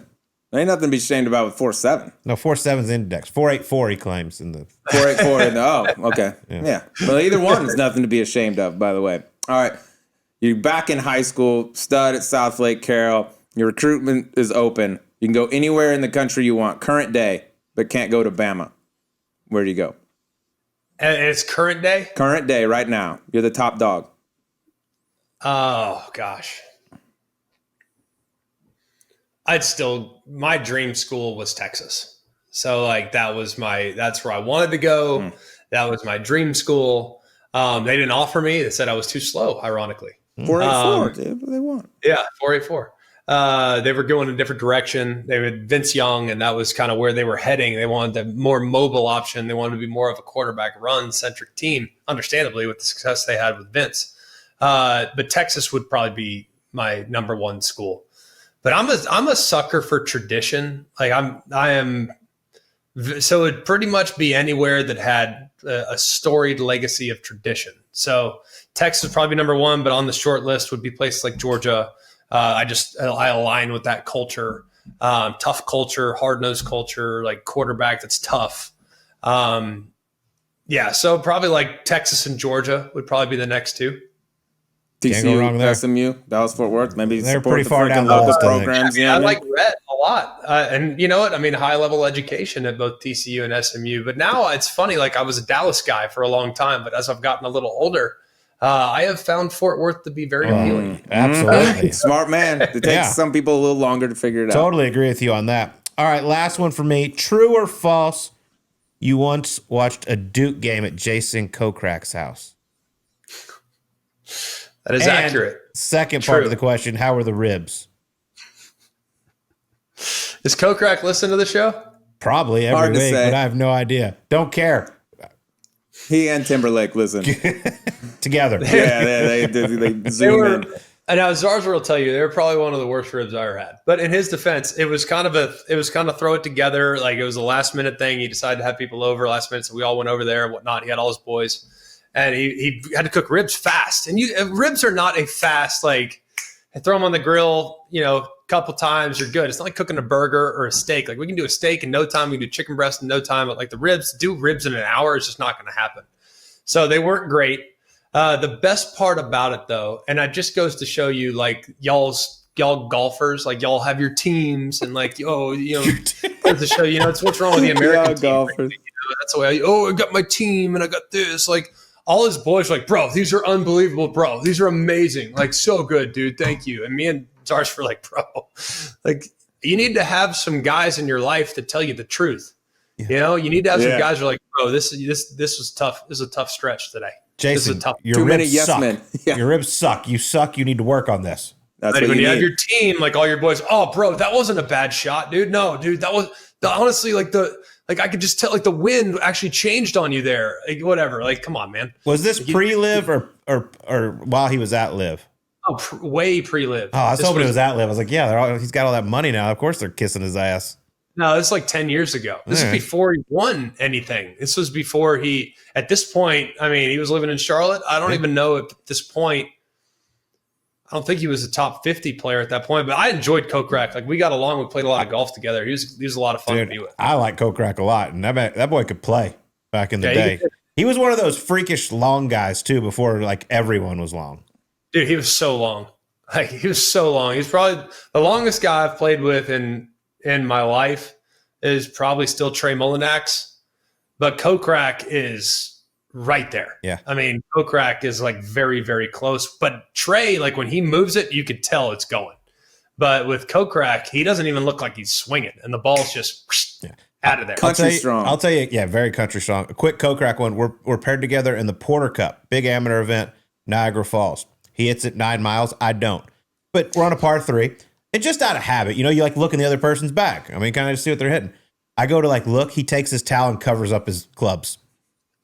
There ain't nothing to be ashamed about with 4.7. No, 4.7's index. 4.84 he claims in the 4.84. Oh, okay. Yeah. Well, either one is nothing to be ashamed of, by the way. All right. You're back in high school, stud at South Lake Carroll. Your recruitment is open. You can go anywhere in the country you want, current day, but can't go to Bama. Where do you go? And it's current day? Current day, right now. You're the top dog. Oh, gosh. My dream school was Texas. So like that's where I wanted to go. That was my dream school. They didn't offer me. They said I was too slow, ironically. 4.84, dude. What do they want? Yeah, 4.84. They were going a different direction. They had Vince Young, and that was kind of where they were heading. They wanted the more mobile option. They wanted to be more of a quarterback run-centric team, understandably, with the success they had with Vince. But Texas would probably be my number one school. But I'm a sucker for tradition. Like I am. So it'd pretty much be anywhere that had a storied legacy of tradition. So Texas would probably be number one, but on the short list would be places like Georgia. I align with that culture, tough culture, hard-nosed culture, like quarterback that's tough. Yeah, so probably like Texas and Georgia would probably be the next two. TCU, SMU, Dallas Fort Worth, maybe they're support pretty the far down local the list, programs. I like Red a lot, and you know what? I mean, high-level education at both TCU and SMU. But now it's funny. Like I was a Dallas guy for a long time, but as I've gotten a little older, I have found Fort Worth to be very appealing. Absolutely. Smart man. It takes some people a little longer to figure it out. Totally agree with you on that. All right, last one for me. True or false, you once watched a Duke game at Jason Kokrak's house? That is accurate. Second part of the question, how were the ribs? Does Kokrak listen to the show? Probably every week, but I have no idea. Don't care. He and Timberlake listen. Together. Yeah, they zoom in. And now Zarzar will tell you they were probably one of the worst ribs I ever had. But in his defense, it was kind of throw it together. Like it was a last minute thing. He decided to have people over last minute, so we all went over there and whatnot. He had all his boys. And he had to cook ribs fast. And ribs are not a fast, like, throw them on the grill, a couple times, you're good. It's not like cooking a burger or a steak. Like, we can do a steak in no time. We can do chicken breast in no time. But, like, do ribs in an hour is just not going to happen. So they weren't great. The best part about it, though, and it just goes to show you, like, y'all golfers, like, y'all have your teams. And, like, goes to show, it's what's wrong with the American team. Golfers. That's the way I got my team and I got this. Like, all his boys were like, bro, these are unbelievable, bro. These are amazing. Like, so good, dude. Thank you. And me and Zarsh were like, bro, like, you need to have some guys in your life that tell you the truth. Yeah. You need to have some guys who are like, bro, this was tough. This is a tough stretch today. Jason, your ribs yes suck. Men. Yeah. Your ribs suck. You suck. You need to work on this. That's when you have your team, like all your boys, oh, bro, that wasn't a bad shot, dude. No, dude, that was honestly I could just tell, like, the wind actually changed on you there. Like, whatever. Like, come on, man. Was this pre-live or while he was at live? Oh, way pre-live. Oh, I was hoping it was at live. I was like, yeah, he's got all that money now. Of course they're kissing his ass. No, this is like 10 years ago. This is before he won anything. This was before at this point, I mean, he was living in Charlotte. I don't even know at this point. I don't think he was a top 50 player at that point, but I enjoyed Kokrak. Like, we got along. We played a lot of golf together. He was a lot of fun to be with. I like Kokrak a lot, and that boy could play back in the day. He was one of those freakish long guys too. Before, like, everyone was long. Dude, he was so long. Like, he was so long. He's probably the longest guy I've played with in my life. Is probably still Trey Mullinax, but Kokrak is right there. Yeah. I mean, Kokrak is like very, very close. But Trey, like, when he moves it, you could tell it's going. But with Kokrak, he doesn't even look like he's swinging, and the ball's just out of there. Country strong. I'll tell you, yeah, very country strong. A quick Kokrak one. We're paired together in the Porter Cup, big amateur event, Niagara Falls. He hits it 9 miles. I don't. But we're on a par 3. And just out of habit, you like look in the other person's back. I mean, kind of just see what they're hitting. I go to look. He takes his towel and covers up his clubs.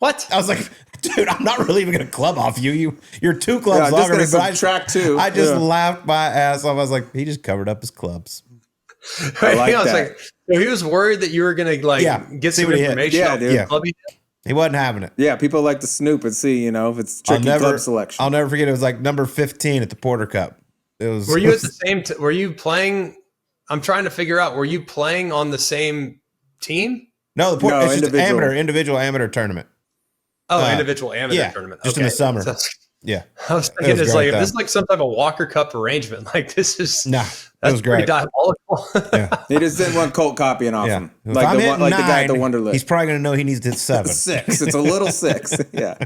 What? I was like, dude, I'm not really even going to club off you. You're 2 clubs longer than me, but track 2. I just laughed my ass off. I was like, he just covered up his clubs. I like that. Like, so he was worried that you were going to get some information. Yeah, dude. Yeah. He wasn't having it. Yeah, people like to snoop and see, if it's tricky club selection. I'll never forget. It was like number 15 at the Porter Cup. It was. Were you at the same? Were you playing? I'm trying to figure out. Were you playing on the same team? No, it's just individual amateur tournament. Oh, individual amateur tournament. Just in the summer. Yeah. I was thinking if this is like some type of Walker Cup arrangement, like this is that's pretty great. Diabolical. Yeah. He just didn't want Colt copying off him. Like the 9, guy at the Wonderlic. He's probably going to know he needs to hit 7. 6. It's a little 6. Yeah.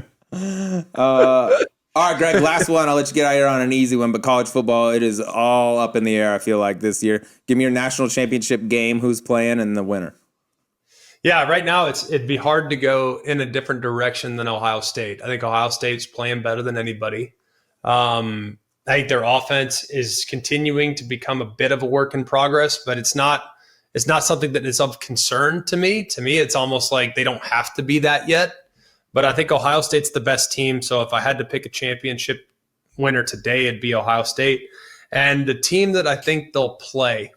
All right, Greg, last one. I'll let you get out here on an easy one, but college football, it is all up in the air, I feel like, this year. Give me your national championship game, who's playing, and the winner. Yeah, right now it'd be hard to go in a different direction than Ohio State. I think Ohio State's playing better than anybody. I think their offense is continuing to become a bit of a work in progress, but it's not something that is of concern to me. To me, it's almost like they don't have to be that yet. But I think Ohio State's the best team. So if I had to pick a championship winner today, it'd be Ohio State. And the team that I think they'll play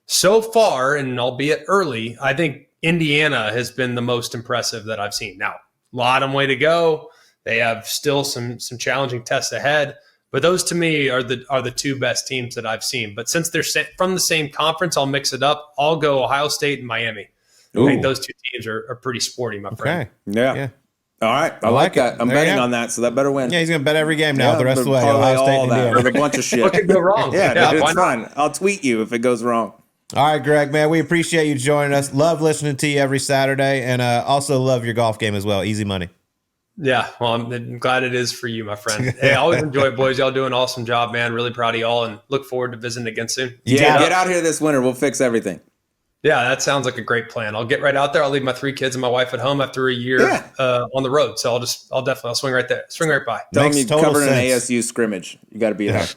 so far, and albeit early, I think Indiana has been the most impressive that I've seen. Now, a lot of way to go. They have still some challenging tests ahead, but those to me are the 2 best teams that I've seen. But since they're from the same conference, I'll mix it up. I'll go Ohio State and Miami. Ooh. I think those 2 teams are pretty sporty, my friend. Okay. Yeah. All right. I like that. I'm betting on that, so that better win. Yeah, he's going to bet every game now the rest of the way. Ohio State and Indiana. With a bunch of shit. What could go wrong? Yeah, it's fine. I'll tweet you if it goes wrong. All right, Greg, man, we appreciate you joining us. Love listening to you every Saturday, and also love your golf game as well. Easy money. Yeah, well, I'm glad it is for you, my friend. Hey, I always enjoy it, boys. Y'all do an awesome job, man. Really proud of y'all, and look forward to visiting again soon. Yeah, get out here this winter. We'll fix everything. Yeah, that sounds like a great plan. I'll get right out there. I'll leave my 3 kids and my wife at home after a year on the road. So I'll swing right there. Swing right by. Tell them you covered an ASU scrimmage. You got to be there.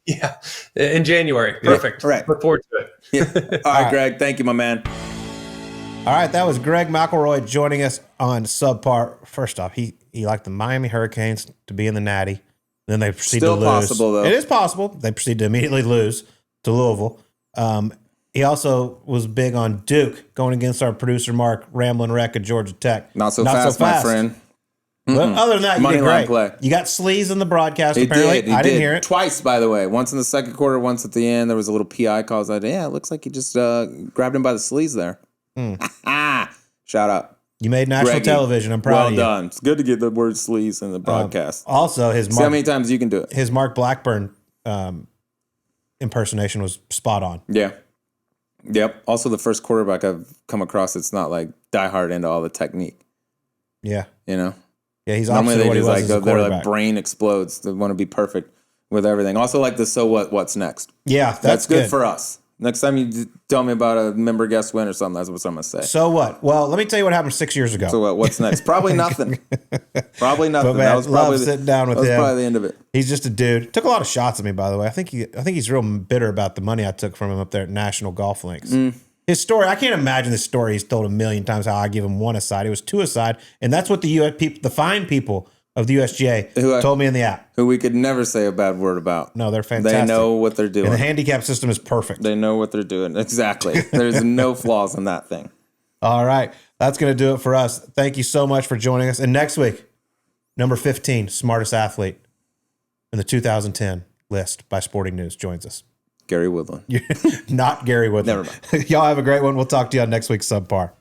Yeah, in January. Perfect. Yeah, right. Look forward to it. Yeah. All right, Greg. Thank you, my man. All right, that was Greg McElroy joining us on Subpar. First off, he liked the Miami Hurricanes to be in the Natty. Then they proceed to lose. Still possible, though. It is possible. They proceed to immediately lose to Louisville. He also was big on Duke going against our producer, Mark, Ramblin' Wreck at Georgia Tech. Not so fast, my friend. Well, other than that, you did great. Play. You got sleaze in the broadcast, apparently. I didn't hear it. Twice, by the way. Once in the second quarter, once at the end. There was a little PI call. I was like, yeah, it looks like he just grabbed him by the sleeves there. Shout out. You made national television. I'm proud of you. Well done. It's good to get the word sleaze in the broadcast. Also, see how many times you can do it. His Mark Blackburn impersonation was spot on. Yeah. Yep. Also, the first quarterback I've come across, it's not like diehard into all the technique. Yeah. You know? Yeah, he's opposite what he was as a quarterback. Their like brain explodes. They want to be perfect with everything. Also, like the so what's next? Yeah, that's good for us. Next time you tell me about a member guest win or something, that's what I'm going to say. So what? Well, let me tell you what happened 6 years ago. So what? What's next? Probably nothing. Probably nothing. But man, that was probably sitting down with him. That was probably the end of it. He's just a dude. Took a lot of shots at me, by the way. I think he's real bitter about the money I took from him up there at National Golf Links. His story, I can't imagine the story he's told a million times how I give him 1 aside. It was 2 aside, and that's what the fine people of the USGA told me in the app. Who we could never say a bad word about. No, they're fantastic. They know what they're doing. And the handicap system is perfect. They know what they're doing. Exactly. There's no flaws in that thing. All right. That's going to do it for us. Thank you so much for joining us. And next week, number 15, smartest athlete in the 2010 list by Sporting News joins us. Gary Woodland. Not Gary Woodland. Never mind. Y'all have a great one. We'll talk to you on next week's Subpar.